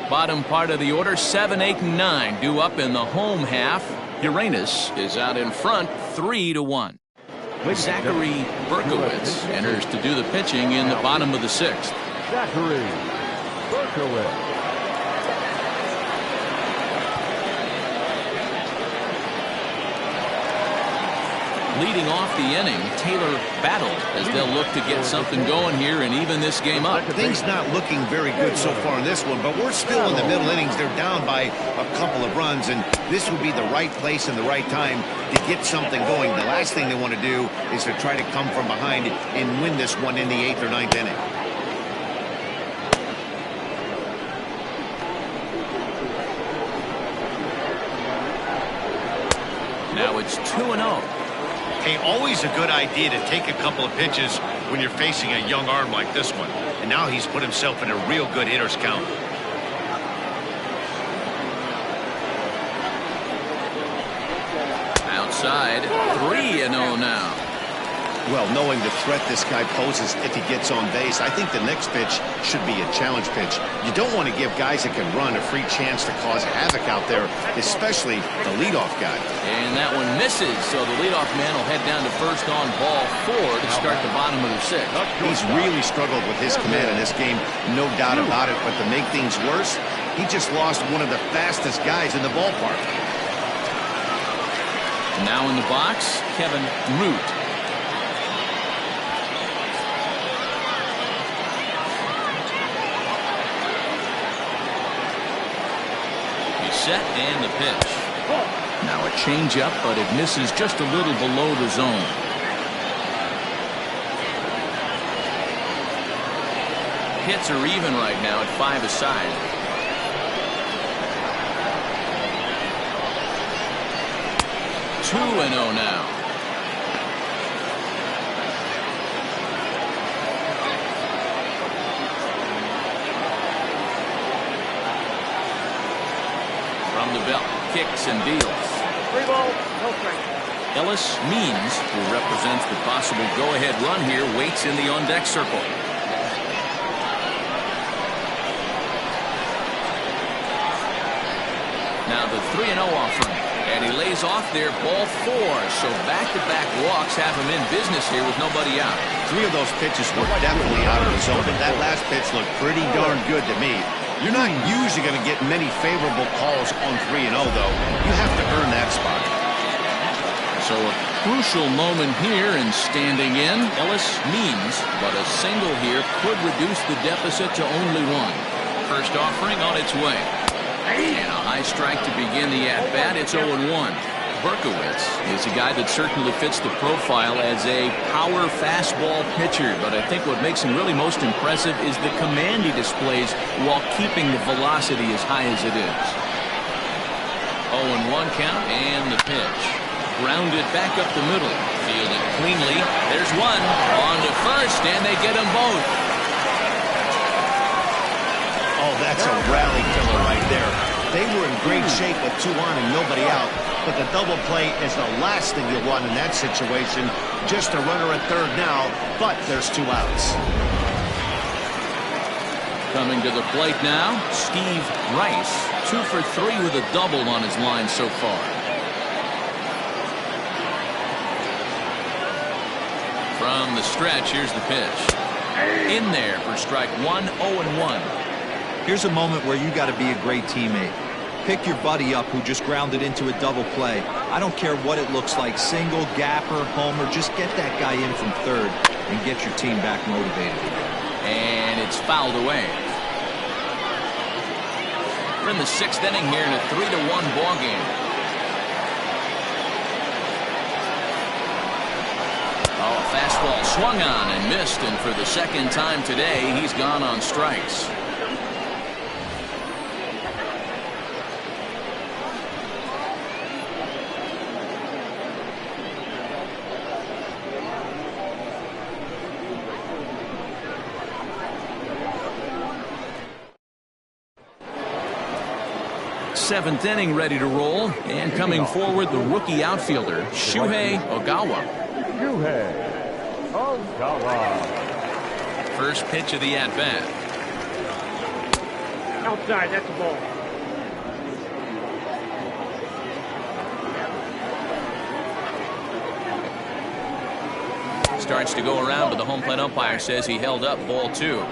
Bottom part of the order, 7, 8, and 9 due up in the home half. Uranus is out in front, 3-1. Zachary Berkowitz enters to do the pitching in the bottom of the 6th. Zachary Berkowitz. Leading off the inning, Taylor battled as they'll look to get something going here and even this game up. Things not looking very good so far in this one, but we're still in the middle innings. They're down by a couple of runs, and this would be the right place and the right time to get something going. The last thing they want to do is to try to come from behind and win this one in the 8th or 9th inning. Now it's 2-0. Hey, always a good idea to take a couple of pitches when you're facing a young arm like this one. And now he's put himself in a real good hitter's count. Outside, 3-0 now. Well, knowing the threat this guy poses if he gets on base, I think the next pitch should be a challenge pitch. You don't want to give guys that can run a free chance to cause havoc out there, especially the leadoff guy. And that one misses, so the leadoff man will head down to first on ball 4 to start the bottom of the 6th. He's really struggled with his command in this game, no doubt about it. But to make things worse, he just lost one of the fastest guys in the ballpark. Now in the box, Kevin Root. Set and the pitch. Now a changeup, but it misses just a little below the zone. Hits are even right now at 5 aside. Two and 0 now. From the belt, kicks and deals. 3 balls, no strike. Ellis Means, who represents the possible go-ahead run here, waits in the on-deck circle. Now the 3-0 offering, and he lays off there, ball 4. So back-to-back walks have him in business here with nobody out. 3 of those pitches were definitely out of the zone, but that last pitch looked pretty darn good to me. You're not usually going to get many favorable calls on 3-0, though. You have to earn that spot. So a crucial moment here, and standing in, Ellis Means, but a single here could reduce the deficit to only 1. First offering on its way. And a high strike to begin the at-bat. It's 0-1. Berkowitz is a guy that certainly fits the profile as a power fastball pitcher, but I think what makes him really most impressive is the command he displays while keeping the velocity as high as it is. 0-1 count, and the pitch. Grounded back up the middle. Fielded cleanly. There's one. On to first, and they get them both. Oh, that's a rally killer right there. They were in great shape with 2 on and nobody out, but the double play is the last thing you want in that situation. Just a runner at third now, but there's 2 outs. Coming to the plate now, Steve Rice, 2 for 3 with a double on his line so far. From the stretch, here's the pitch. In there for strike 1, 0-1. Here's a moment where you got to be a great teammate. Pick your buddy up who just grounded into a double play. I don't care what it looks like, single, gapper, homer, just get that guy in from third and get your team back motivated. And it's fouled away. We're in the 6th inning here in a 3-1 ball game. Oh, fastball swung on and missed, and for the 2nd time today, he's gone on strikes. Seventh inning ready to roll, and coming forward the rookie outfielder Shuhei Ogawa. Shuhei Ogawa. First pitch of the at-bat. Outside, that's a ball. Starts to go around, but the home plate umpire says he held up ball 2.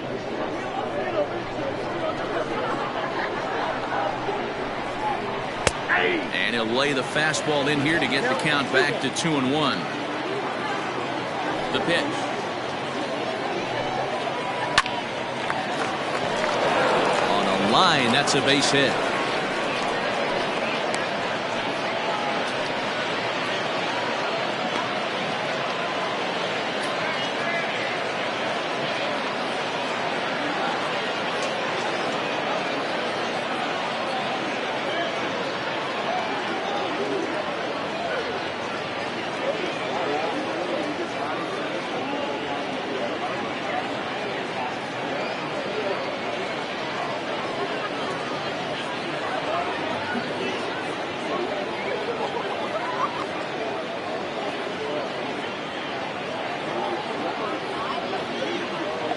And he'll lay the fastball in here to get the count back to 2-1. The pitch. On a line, that's a base hit.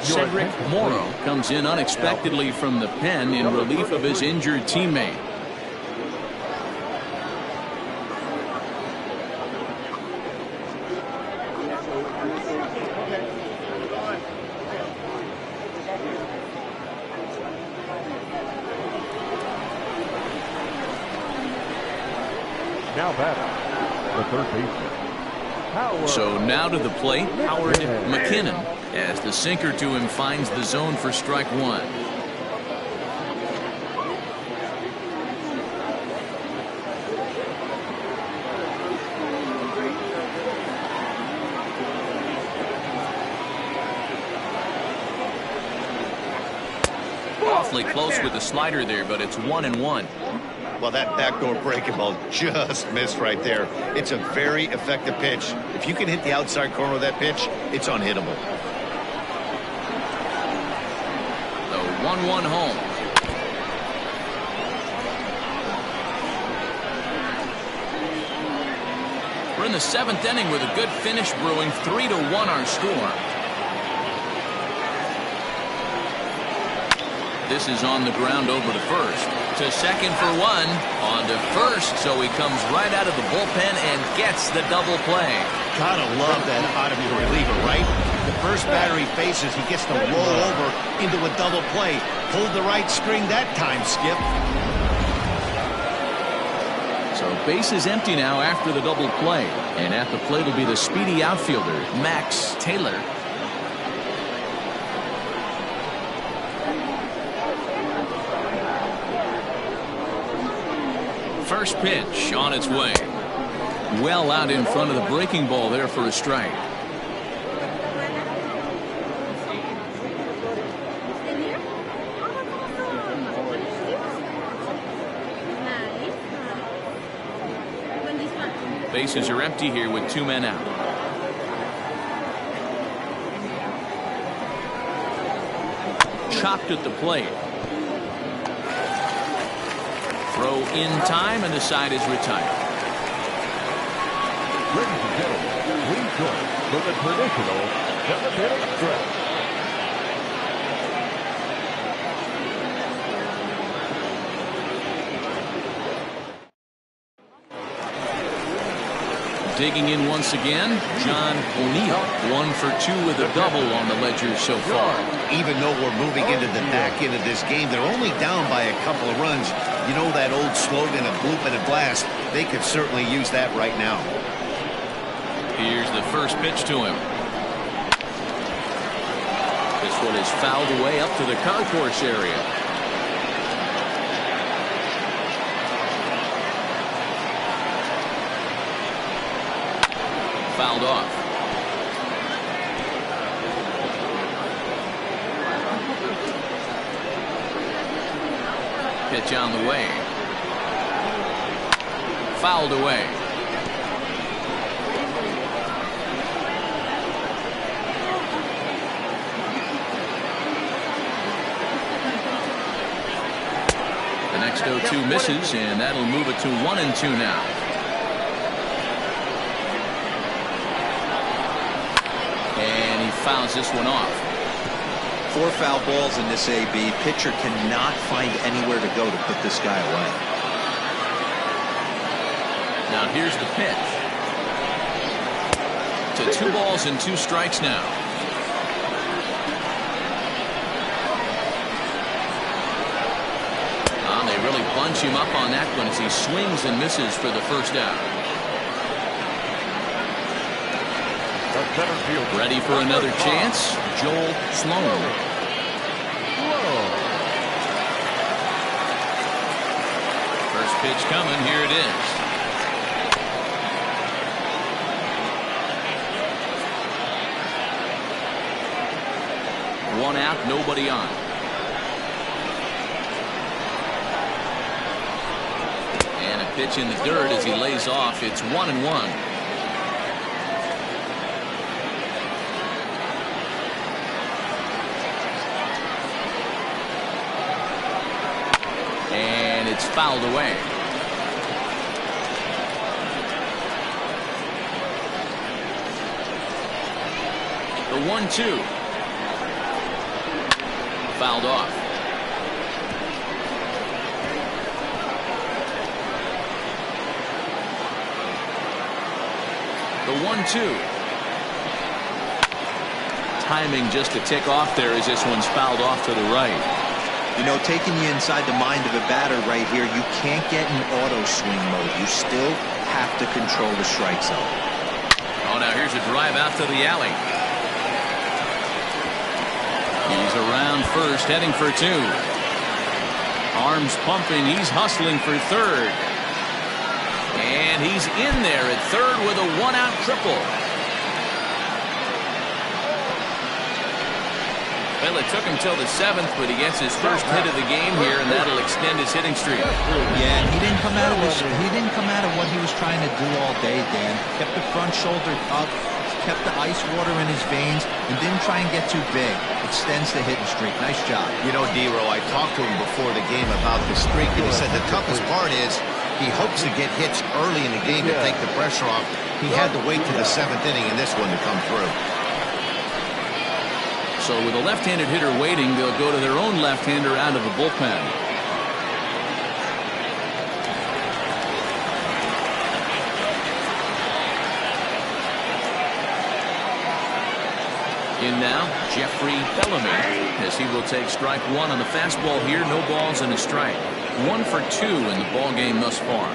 Cedric Morrow comes in unexpectedly from the pen in relief of his injured teammate. Now batting, the third baseman. So now to the plate, Howard McKinnon, as the sinker to him finds the zone for strike 1. Awfully close with the slider there, but it's 1-1. Well, that backdoor breaking ball just missed right there. It's a very effective pitch. If you can hit the outside corner of that pitch, it's unhittable. The 1-1 home. We're in the 7th inning with a good finish brewing. 3-1 our score. This is on the ground over to first. To second for 1. On to first, so he comes right out of the bullpen and gets the double play. Gotta love that out of your reliever, right? The first batter he faces, he gets to roll over into a double play. Pulled the right string that time, Skip. So base is empty now after the double play. And at the plate will be the speedy outfielder, Max Taylor. First pitch on its way. Well out in front of the breaking ball there for a strike. Bases are empty here with 2 men out. Chopped at the plate. Throw in time, and the side is retired. Ladies and gentlemen, please join for the traditional 7th-inning stretch. Digging in once again, John O'Neill, 1 for 2 with a double on the ledger so far. Even though we're moving into the back end of this game, they're only down by a couple of runs. You know that old slogan of bloop and a blast? They could certainly use that right now. Here's the first pitch to him. This one is fouled away up to the concourse area. Fouled off. Pitch on the way. Fouled away. The next 0-2 misses, and that'll move it to 1-2 now. And he fouls this one off. 4 foul balls in this AB. Pitcher cannot find anywhere to go to put this guy away. Now here's the pitch. To 2 balls and 2 strikes now. They really bunch him up on that one as he swings and misses for the first out. Ready for another chance, Joel Sloan. First pitch coming, here it is. One out, nobody on. And a pitch in the dirt as he lays off. It's 1-1. And it's fouled away. The 1-2. Fouled off. The 1-2. Timing just a tick off there as this one's fouled off to the right. You know, taking you inside the mind of a batter right here, you can't get in auto swing mode. You still have to control the strike zone. Oh, now here's a drive out to the alley. He's around first, heading for 2. Arms pumping, he's hustling for third. And he's in there at third with a 1-out triple. Well, it took him till the 7th, but he gets his first hit of the game here, and that'll extend his hitting streak. Yeah, and he didn't come out of what he was trying to do all day, Dan. Kept the front shoulder up, kept the ice water in his veins, and didn't try and get too big. Extends the hitting streak. Nice job. You know, D-Row, I talked to him before the game about the streak, and he said the toughest part is he hopes to get hits early in the game to take the pressure off. He had to wait to the 7th inning in this one to come through. So with a left-handed hitter waiting, they'll go to their own left-hander out of the bullpen. In now, Jeffrey Bellamy, as he will take strike 1 on the fastball here. No balls and a strike. 1 for 2 in the ball game thus far.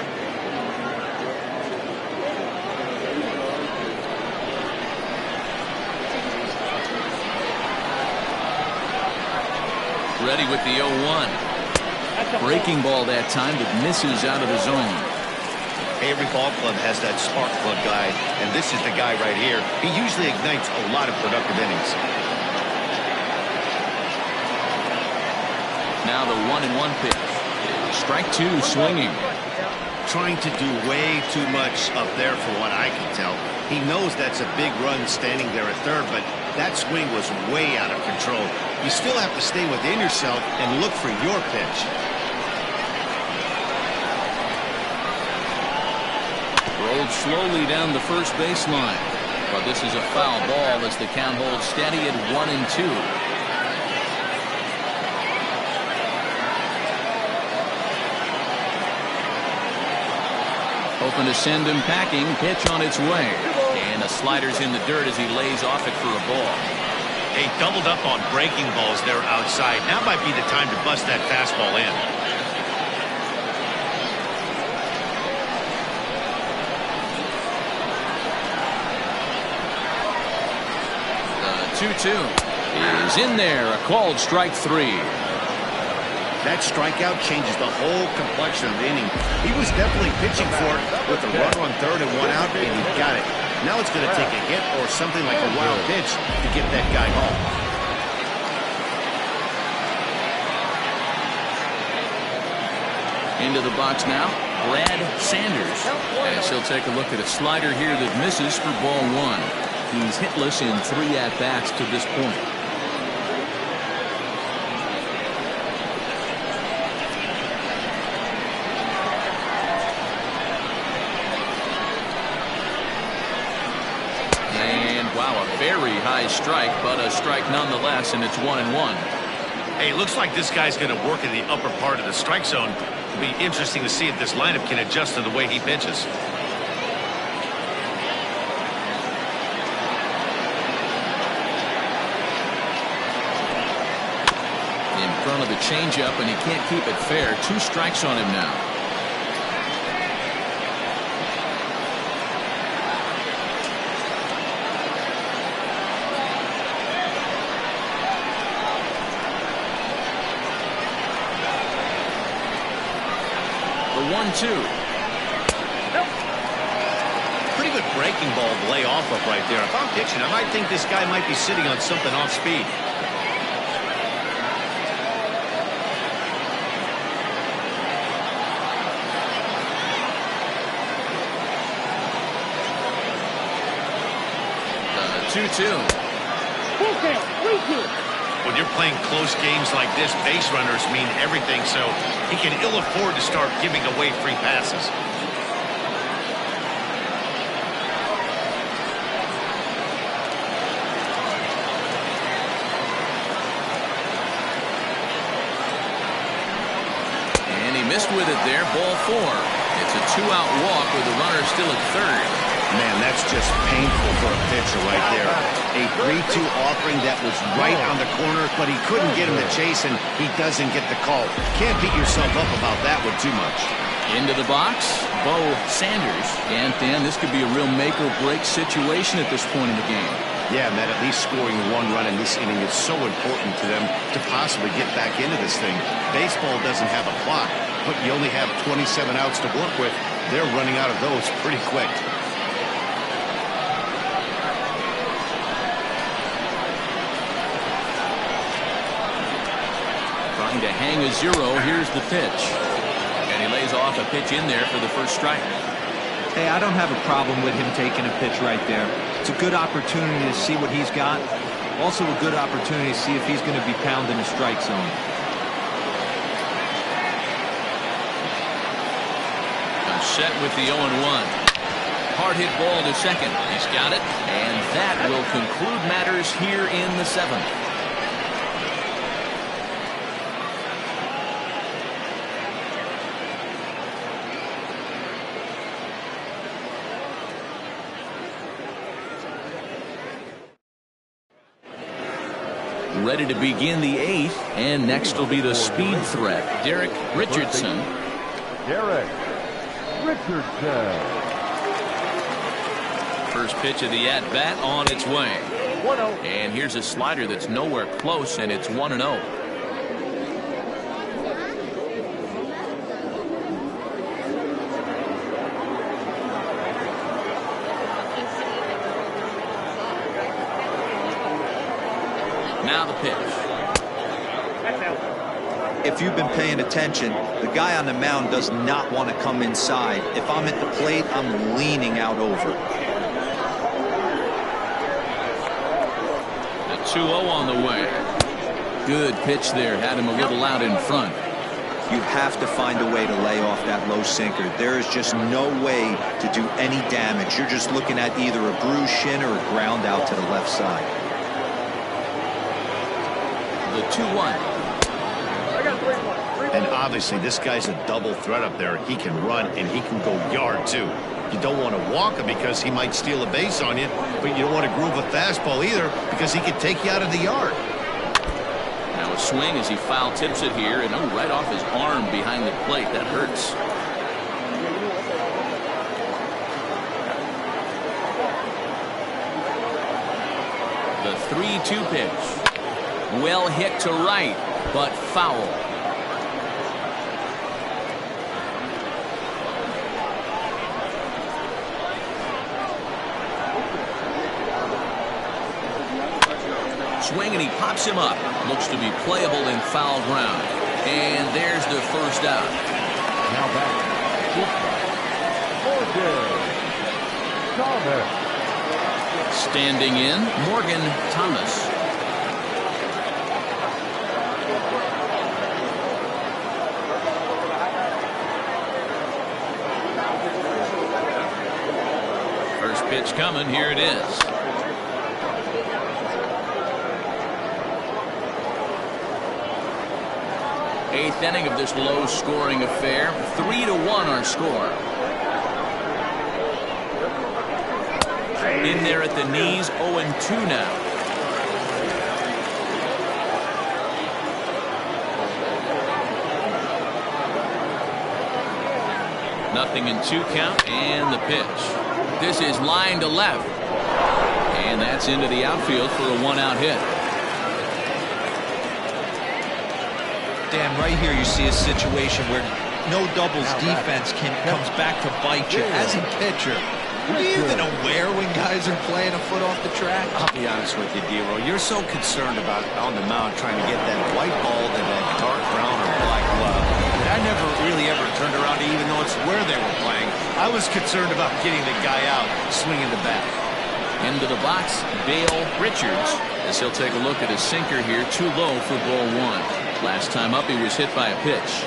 Ready with the 0-1. Breaking ball that time, but misses out of the zone. Every ball club has that spark plug guy, and this is the guy right here. He usually ignites a lot of productive innings. Now the 1-1 pitch. Strike 2, swinging. Trying to do way too much up there for what I can tell. He knows that's a big run standing there at third, but that swing was way out of control. You still have to stay within yourself and look for your pitch. Rolled slowly down the first baseline. But this is a foul ball as the count holds steady at 1-2. Hoping to send him packing. Pitch on its way. And the slider's in the dirt as he lays off it for a ball. They doubled up on breaking balls there outside. Now might be the time to bust that fastball in. The 2-2 is in there. A called strike 3. That strikeout changes the whole complexion of the inning. He was definitely pitching for it with a runner on third and 1 out, and he got it. Now it's going to take a hit or something like a wild pitch to get that guy home. Into the box now, Brad Sanders. As he'll take a look at a slider here that misses for ball 1. He's hitless in 3 at-bats to this point. Wow, a very high strike, but a strike nonetheless, and it's 1-1. Hey, looks like this guy's going to work in the upper part of the strike zone. It'll be interesting to see if this lineup can adjust to the way he pitches. In front of the changeup, and he can't keep it fair. 2 strikes on him now. The 1-2. Pretty good breaking ball to lay off of right there. If I'm pitching, I might think this guy might be sitting on something off speed. The 2-2. When you're playing close games like this, base runners mean everything, so he can ill afford to start giving away free passes. And he missed with it there, ball 4. It's a 2-out walk with the runner still at third. Man, that's just painful for a pitcher right there. A 3-2 offering that was right on the corner, but he couldn't get him to chase, and he doesn't get the call. Can't beat yourself up about that one too much. Into the box, Bo Sanders. And Dan, this could be a real make-or-break situation at this point in the game. Yeah, Matt, at least scoring 1 run in this inning is so important to them to possibly get back into this thing. Baseball doesn't have a clock, but you only have 27 outs to work with. They're running out of those pretty quick. To hang a 0, here's the pitch. And he lays off a pitch in there for the first strike. Hey, I don't have a problem with him taking a pitch right there. It's a good opportunity to see what he's got. Also a good opportunity to see if he's going to be pounding the strike zone. I'm set with the 0-1. Hard hit ball to second. He's got it. And that will conclude matters here in the 7th. Ready to begin the 8th, and next will be the speed threat, Derek Richardson. Derek Richardson. First pitch of the at-bat on its way. 1-0. And here's a slider that's nowhere close, and it's 1-0. Now the pitch. If you've been paying attention, the guy on the mound does not want to come inside. If I'm at the plate, I'm leaning out over. The 2-0 on the way. Good pitch there. Had him a little out in front. You have to find a way to lay off that low sinker. There is just no way to do any damage. You're just looking at either a bruised shin or a ground out to the left side. The 2-1. And obviously, this guy's a double threat up there. He can run and he can go yard, too. You don't want to walk him because he might steal a base on you, but you don't want to groove a fastball either because he can take you out of the yard. Now a swing as he foul tips it here, and right off his arm behind the plate. That hurts. The 3-2 pitch. Well hit to right, but foul. Swing and he pops him up. Looks to be playable in foul ground. And there's the first out. Now back. Morgan Thomas. Standing in, Morgan Thomas. First pitch coming. Here it is. Eighth inning of this low-scoring affair. 3-1 our score. In there at the knees, 0-2 now. Nothing in 2 count, and the pitch. This is line to left. And that's into the outfield for a 1-out hit. Dan, right here you see a situation where no doubles defense comes back to bite you. As a pitcher, are you even aware when guys are playing a foot off the track? I'll be honest with you, D-Roll. You're so concerned about on the mound trying to get that white ball to that dark brown or black glove that I never really ever turned around to even know it's where they were playing. I was concerned about getting the guy out, swinging the bat. Into the box, Dale Richards, as he'll take a look at his sinker here. Too low for ball 1. Last time up, he was hit by a pitch.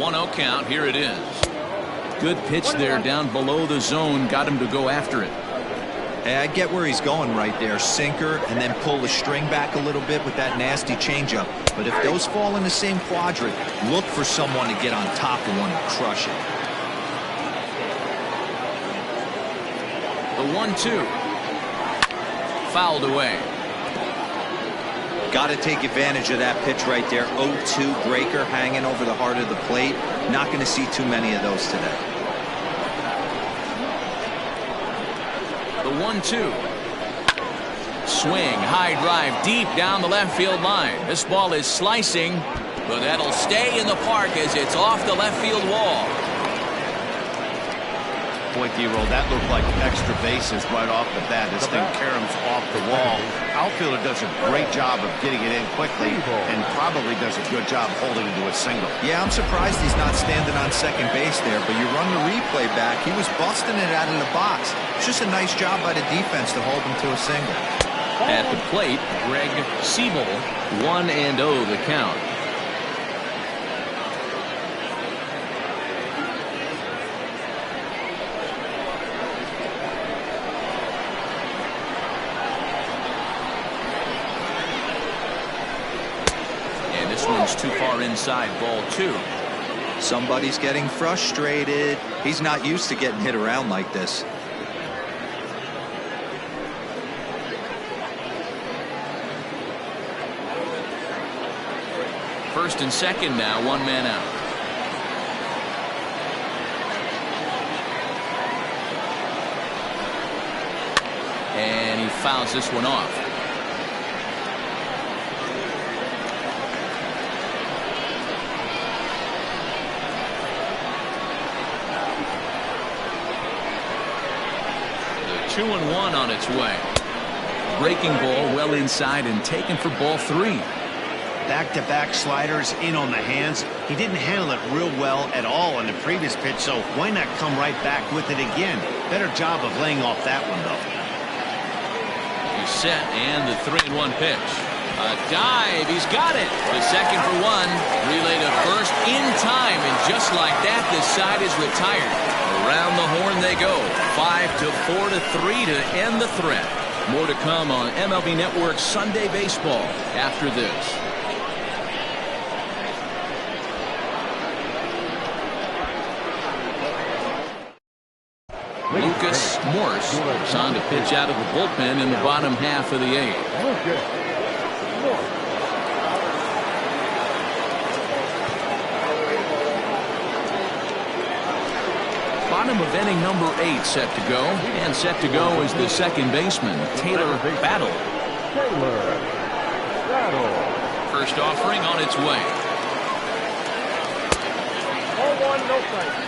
One-0 count. Here it is. Good pitch there down below the zone. Got him to go after it. Hey, I get where he's going right there. Sinker and then pull the string back a little bit with that nasty changeup. But if those fall in the same quadrant, look for someone to get on top of one and crush it. The 1-2. Fouled away. Got to take advantage of that pitch right there. 0-2 breaker hanging over the heart of the plate. Not going to see too many of those today. The 1-2. Swing, high drive, deep down the left field line. This ball is slicing, but that'll stay in the park as it's off the left field wall. Boy, D-Roll, that looked like extra bases right off the bat. This thing caroms off the wall. Outfielder does a great job of getting it in quickly and probably does a good job holding it to a single. Yeah, I'm surprised he's not standing on second base there, but you run the replay back. He was busting it out of the box. It's just a nice job by the defense to hold him to a single. At the plate, Greg Siebel, 1-0 the count. This one's too far inside, ball 2. Somebody's getting frustrated. He's not used to getting hit around like this. First and second now, 1 man out. And he fouls this one off. The 2-1 on its way. Breaking ball well inside and taken for ball 3. Back-to-back sliders in on the hands. He didn't handle it real well at all on the previous pitch, so why not come right back with it again? Better job of laying off that one, though. He's set, and the 3-1 pitch. A dive. He's got it. The second for one. Relay to first in time, and just like that, this side is retired. Around the horn they go. 5-4 to 3 to end the threat. More to come on MLB Network's Sunday Baseball after this. Lucas Morse is on to pitch out of the bullpen in the bottom half of the eighth. Bottom of inning number 8 set to go, and set to go is the second baseman, Taylor Battle. First offering on its way. 0-1, no strike.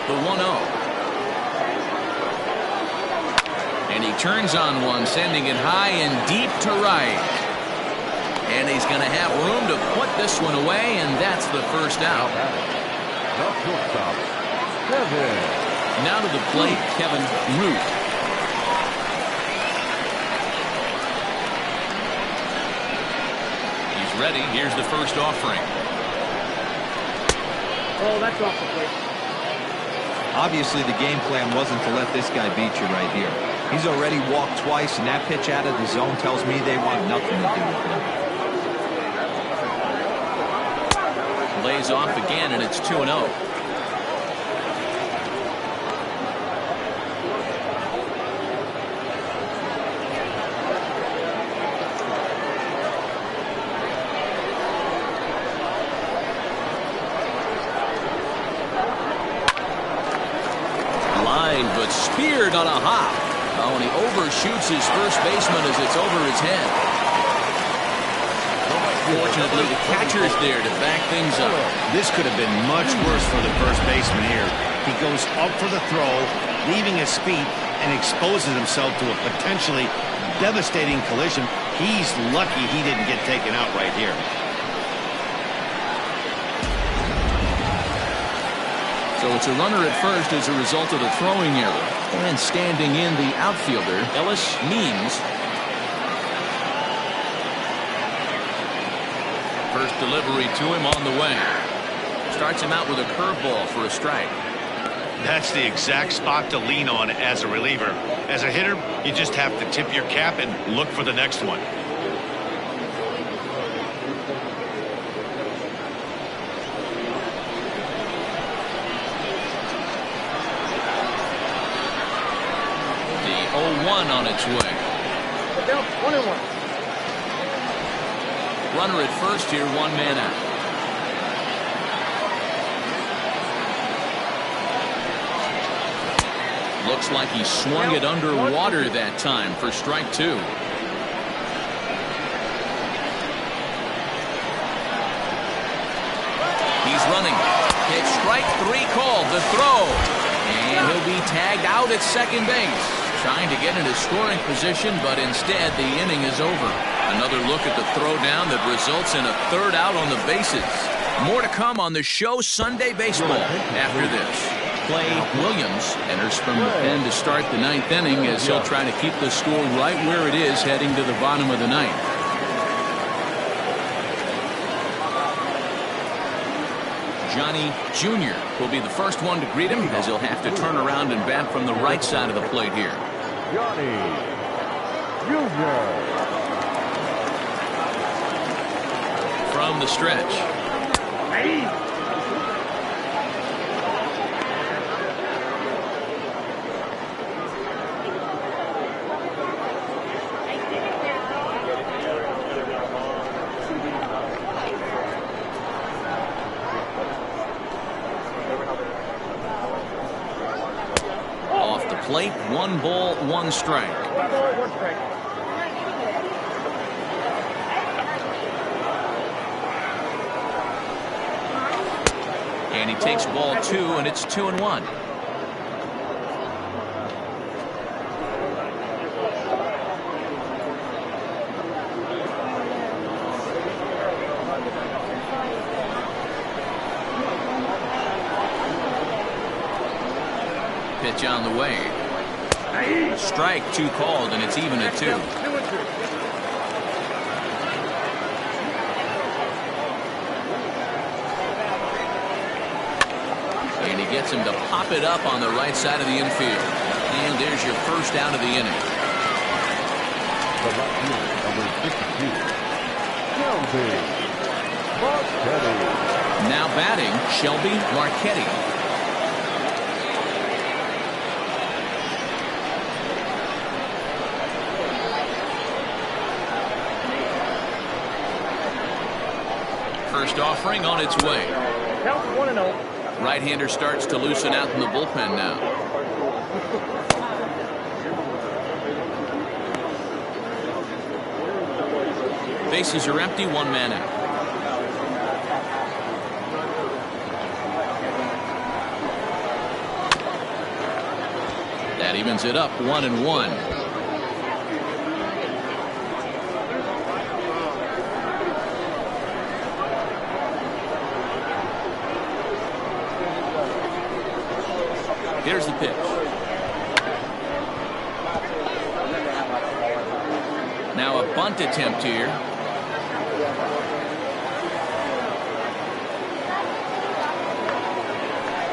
The 1-0. And he turns on one, sending it high and deep to right. And he's going to have room to put this one away, and that's the first out. Now to the plate, Kevin Root. He's ready. Here's the first offering. Oh, that's off the plate. Obviously, the game plan wasn't to let this guy beat you right here. He's already walked twice, and that pitch out of the zone tells me they want nothing to do with him. Lays off again, and it's 2-0. Line, but speared on a hop. Oh, and he overshoots his first baseman as it's over his head. Fortunately, the catcher's there to back things up. This could have been much worse for the first baseman here. He goes up for the throw, leaving his feet, and exposes himself to a potentially devastating collision. He's lucky he didn't get taken out right here. So it's a runner at first as a result of the throwing error. And standing in the outfielder, Ellis Means. First delivery to him on the way. Starts him out with a curveball for a strike. That's the exact spot to lean on as a reliever. As a hitter, you just have to tip your cap and look for the next one. The 0-1 on its way. 1-1. Runner at first here, one man out. Looks like he swung it underwater that time for strike 2. He's running. It's strike 3 called. The throw. And he'll be tagged out at second base. Trying to get into scoring position, but instead the inning is over. Another look at the throwdown that results in a third out on the bases. More to come on the show Sunday Baseball after this. Clay Williams enters from the pen to start the 9th inning as he'll try to keep the score right where it is heading to the bottom of the 9th. Johnny Jr. will be the first one to greet him as he'll have to turn around and bat from the right side of the plate here. Johnny Jr. From the stretch. Off the plate, 1 ball, 1 strike. 1 ball, 1 strike. And he takes ball 2, and it's 2-1. Pitch on the way. Strike 2 called, and it's even at 2. And he gets him to pop it up on the right side of the infield. And there's your first out of the inning. The left fielder, number 62, Shelby Marchetti. Now batting, Shelby Marchetti. First offering on its way. Count 1-0. Right-hander starts to loosen out in the bullpen now. Bases are empty, 1 man out. That evens it up, 1-1. Here's the pitch. Now a bunt attempt here.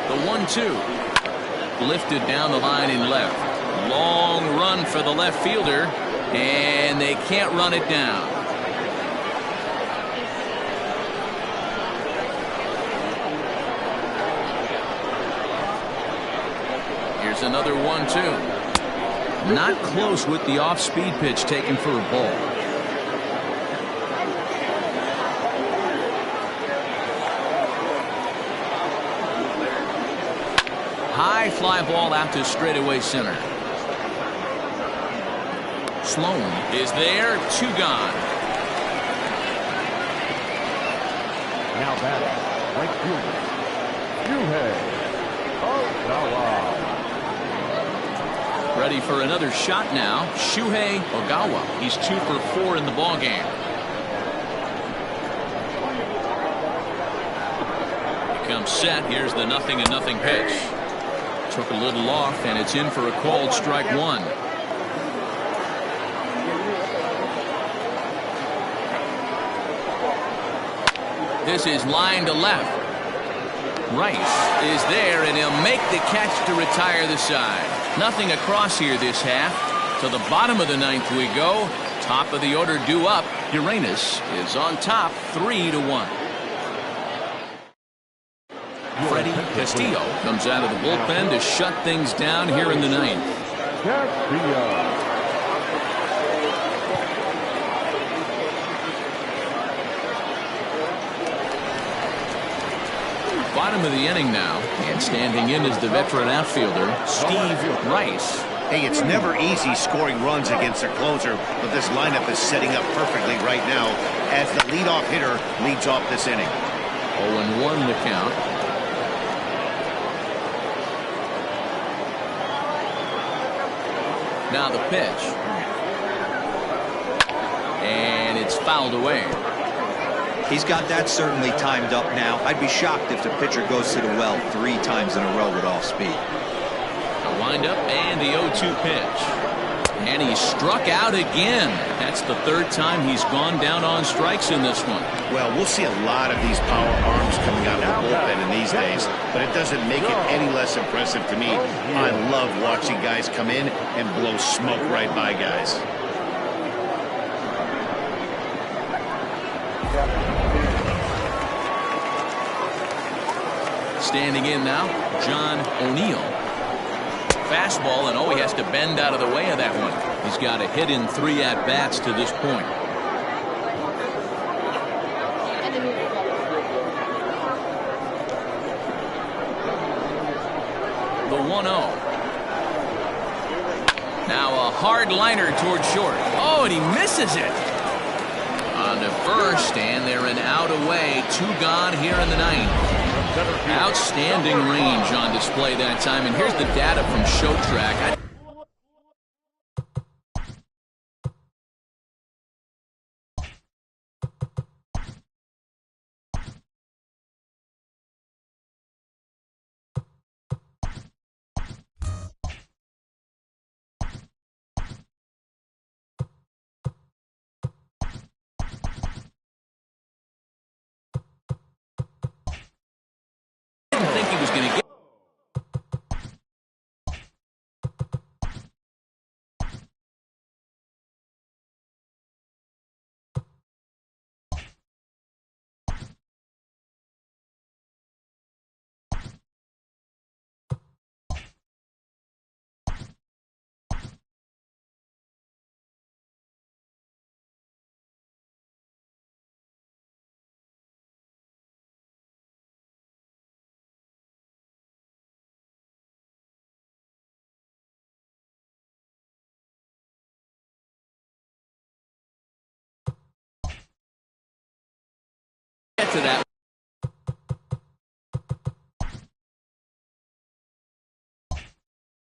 The 1-2. Lifted down the line in left. Long run for the left fielder, and they can't run it down. Here's another 1-2. Not close with the off-speed pitch taken for a ball. High fly ball out to straightaway center. Sloan is there, 2 gone. Now batting, right fielder, Shuhei Ogawa. Ready for another shot now, Shuhei Ogawa. He's 2 for 4 in the ballgame. He comes set. Here's the 0-0 pitch. Took a little off, and it's in for a called strike 1. This is line to left. Rice is there, and he'll make the catch to retire the side. Nothing across here this half. To the bottom of the 9th we go. Top of the order due up. Uranus is on top, 3-1. Freddie Castillo comes out of the bullpen to shut things down here in the 9th. Castillo. Bottom of the inning now, and standing in is the veteran outfielder, Steve Rice. Hey, it's never easy scoring runs against a closer, but this lineup is setting up perfectly right now as the leadoff hitter leads off this inning. 0-1 the count. Now the pitch. And it's fouled away. He's got that certainly timed up now. I'd be shocked if the pitcher goes to the well 3 times in a row with off speed. A windup and the 0-2 pitch. And he struck out again. That's the 3rd time he's gone down on strikes in this one. Well, we'll see a lot of these power arms coming out of the bullpen in these days, but it doesn't make it any less impressive to me. I love watching guys come in and blow smoke right by guys. Standing in now, John O'Neill. Fastball, and he has to bend out of the way of that one. He's got a hit in 3 at-bats to this point. The 1-0. Now a hard liner toward short. Oh, and he misses it. On to first, and they're an out away. 2 gone here in the 9th. center field. Outstanding range on display that time. And here's the data from Show Track. I didn't think he was going to get. To that,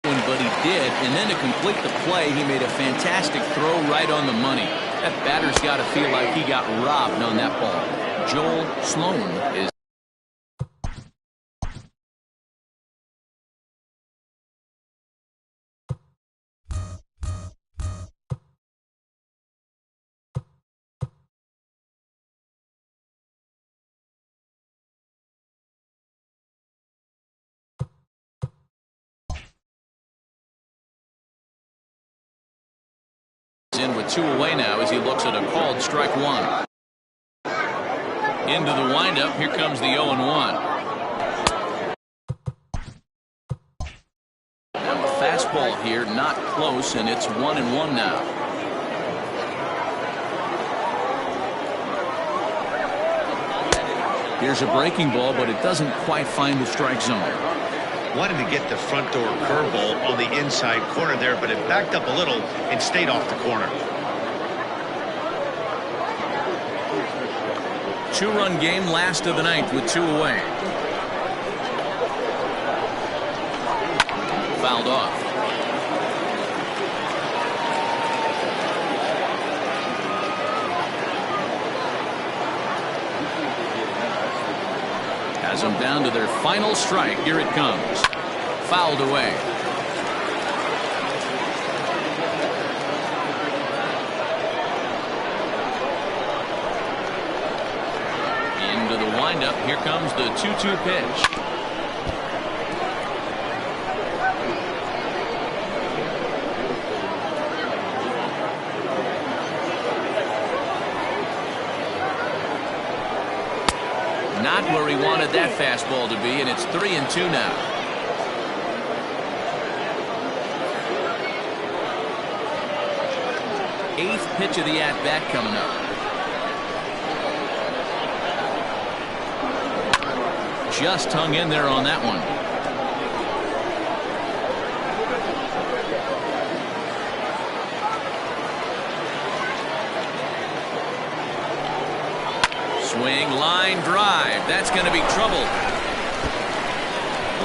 but he did, and then to complete the play, he made a fantastic throw right on the money. That batter's got to feel like he got robbed on that ball. Joel Sloan is. In with 2 away now as he looks at a called strike 1. Into the windup. Here comes the 0-1. And the fastball here, not close, and it's 1-1 now. Here's a breaking ball, but it doesn't quite find the strike zone. Wanted to get the front door curveball on the inside corner there, but it backed up a little and stayed off the corner. 2-run game, last of the ninth with 2 away. Fouled off. Has them down to their final strike. Here it comes. Fouled away. Into the windup. Here comes the 2-2 pitch. Not where he wanted that fastball to be, and it's 3-2 now. Eighth pitch of the at-bat coming up. Just hung in there on that one. Swing, line drive. That's going to be trouble.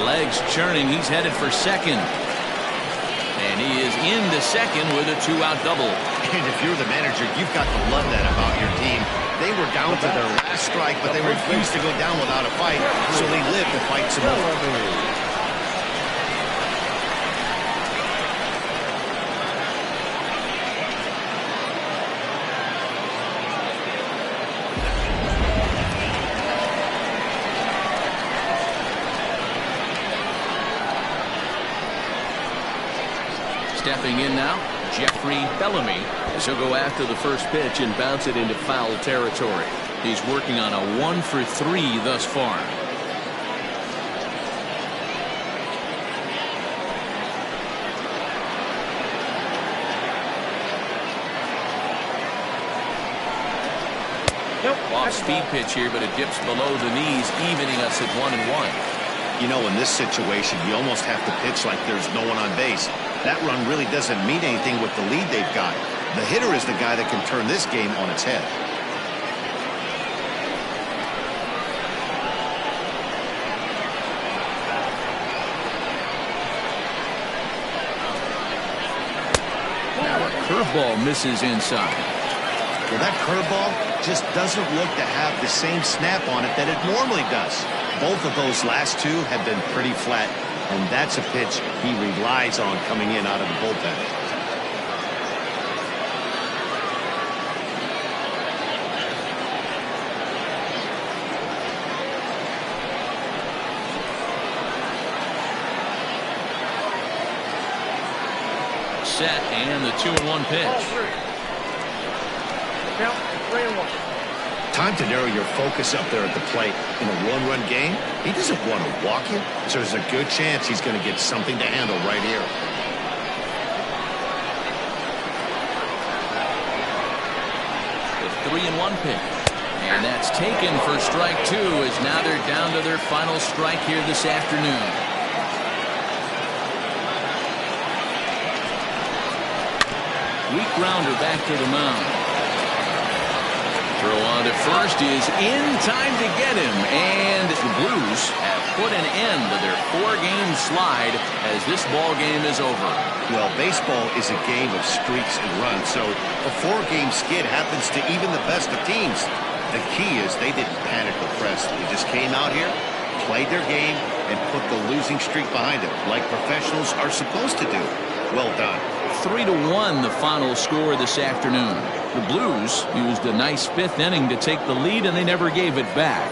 Legs churning. He's headed for second. And he is into second with a 2-out double. And if you're the manager, you've got to love that about your team. They were down to their last strike, but they refused to go down without a fight, so they lived to fight some more. Stepping in now, Jeffrey Bellamy, as he'll go after the first pitch and bounce it into foul territory. He's working on a 1-for-3 thus far. Off-speed pitch here, but it dips below the knees, evening us at 1-1. You know, in this situation, you almost have to pitch like there's no one on base. That run really doesn't mean anything with the lead they've got. The hitter is the guy that can turn this game on its head. curveball misses inside. Well, that curveball just doesn't look to have the same snap on it that it normally does. Both of those last two have been pretty flat, and that's a pitch he relies on coming in out of the bullpen. Set and the 2-1 pitch. Count 3-1. Time to narrow your focus up there at the plate. In a one-run game, he doesn't want to walk you, so there's a good chance he's going to get something to handle right here. The 3-1 pitch. And that's taken for strike 2 as now they're down to their final strike here this afternoon. Weak grounder back to the mound. Throw on to first is in time to get him. And the Blues have put an end to their 4-game slide as this ball game is over. Well, baseball is a game of streaks and runs, so a 4-game skid happens to even the best of teams. The key is they didn't panic or press. They just came out here, played their game, and put the losing streak behind them, like professionals are supposed to do. Well done. 3-1 the final score this afternoon. The Blues used a nice 5th inning to take the lead, and they never gave it back.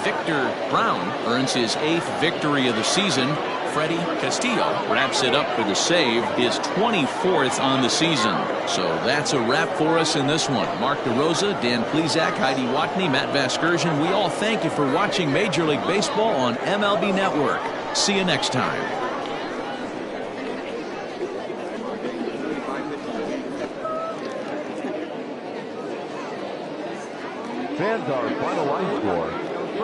Victor Brown earns his 8th victory of the season. Freddie Castillo wraps it up for the save, his 24th on the season. So that's a wrap for us in this one. Mark DeRosa, Dan Plesac, Heidi Watney, Matt Vasgersian, we all thank you for watching Major League Baseball on MLB Network. See you next time. Fans, our final line score.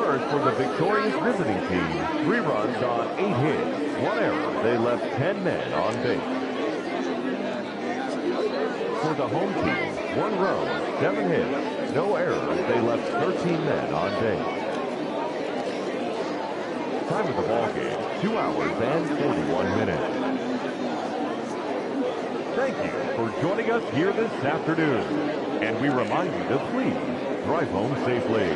First, for the victorious visiting team, 3 runs on 8 hits, 1 error. They left 10 men on base. For the home team, 1 run, 7 hits, no errors. They left 13 men on base. Time of the ball game, 2 hours and 41 minutes. Thank you for joining us here this afternoon. And we remind you to please drive home safely.